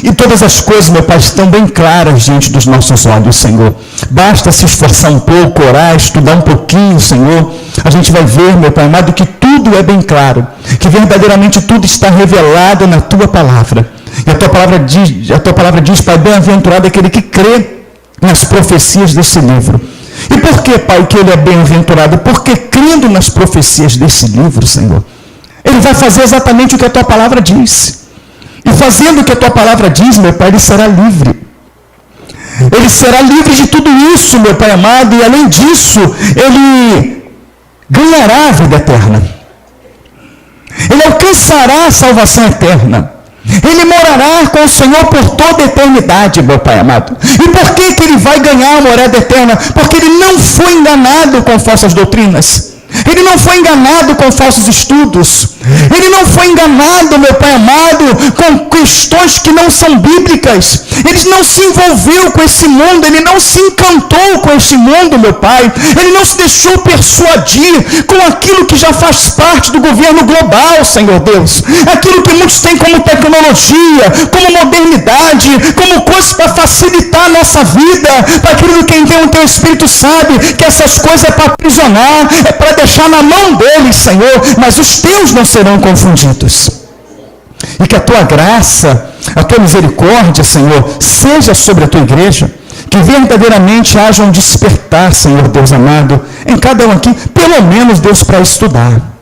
E todas as coisas, meu Pai, estão bem claras diante dos nossos olhos, Senhor. Basta se esforçar um pouco, orar, estudar um pouquinho, Senhor. A gente vai ver, meu Pai amado, que tudo é bem claro, que verdadeiramente tudo está revelado na tua palavra. E a tua palavra diz, Pai, bem-aventurado aquele que crê nas profecias desse livro. E por que, Pai, que ele é bem-aventurado? Porque crendo nas profecias desse livro, Senhor, ele vai fazer exatamente o que a tua palavra diz. E fazendo o que a tua palavra diz, meu Pai, ele será livre. Ele será livre de tudo isso, meu Pai amado, e além disso, ele ganhará a vida eterna. Ele alcançará a salvação eterna. Ele morará com o Senhor por toda a eternidade, meu Pai amado. E por que ele vai ganhar a morada eterna? Porque ele não foi enganado com falsas doutrinas. Ele não foi enganado com falsos estudos. Ele não foi enganado, meu Pai amado, com questões que não são bíblicas. Ele não se envolveu com esse mundo, ele não se encantou com esse mundo, meu Pai. Ele não se deixou persuadir com aquilo que já faz parte do governo global, Senhor Deus. Aquilo que muitos têm como tecnologia, como modernidade, como coisas para facilitar a nossa vida. Para aquilo que quem tem o teu Espírito sabe que essas coisas é para aprisionar, é para deixar na mão deles, Senhor. Mas os teus não serão confundidos. E que a tua graça, a tua misericórdia, Senhor, seja sobre a tua igreja. Que verdadeiramente haja um despertar, Senhor Deus amado, em cada um aqui, pelo menos, Deus, para estudar.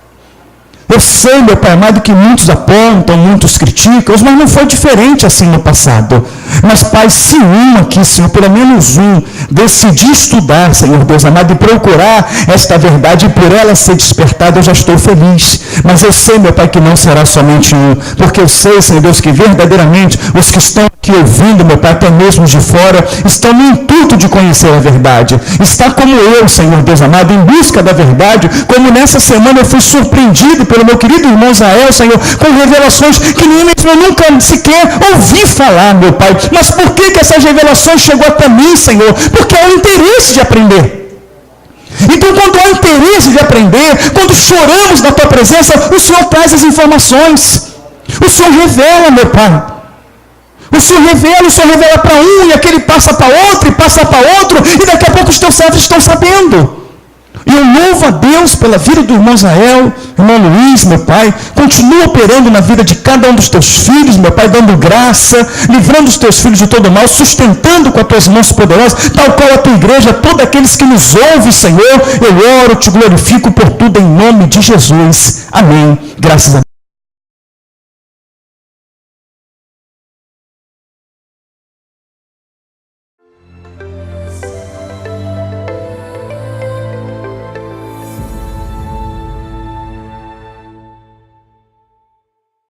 Eu sei, meu Pai amado, que muitos apontam, muitos criticam, mas não foi diferente assim no passado. Mas, Pai, se um aqui, Senhor, pelo menos um, decidir estudar, Senhor Deus amado, e procurar esta verdade e por ela ser despertada, eu já estou feliz. Mas eu sei, meu Pai, que não será somente um, porque eu sei, Senhor Deus, que verdadeiramente os que estão aqui ouvindo, meu Pai, até mesmo de fora, estão no intuito de conhecer a verdade. Está como eu, Senhor Deus amado, em busca da verdade, como nessa semana eu fui surpreendido pelo meu querido irmão Israel, Senhor, com revelações que nem mesmo eu nunca sequer ouvi falar, meu Pai. Mas por que essas revelações chegou até mim, Senhor? Porque há um interesse de aprender. Então, quando há interesse de aprender, quando choramos na tua presença, o Senhor traz as informações. O Senhor revela, meu Pai. O Senhor revela para um, e aquele passa para outro, e passa para outro, e daqui a pouco os teus servos estão sabendo. E eu louvo a Deus pela vida do irmão Israel, irmão Luiz, meu Pai. Continua operando na vida de cada um dos teus filhos, meu Pai, dando graça, livrando os teus filhos de todo mal, sustentando com as tuas mãos poderosas, tal qual a tua igreja, todos aqueles que nos ouvem, Senhor. Eu oro, te glorifico por tudo em nome de Jesus. Amém. Graças a Deus.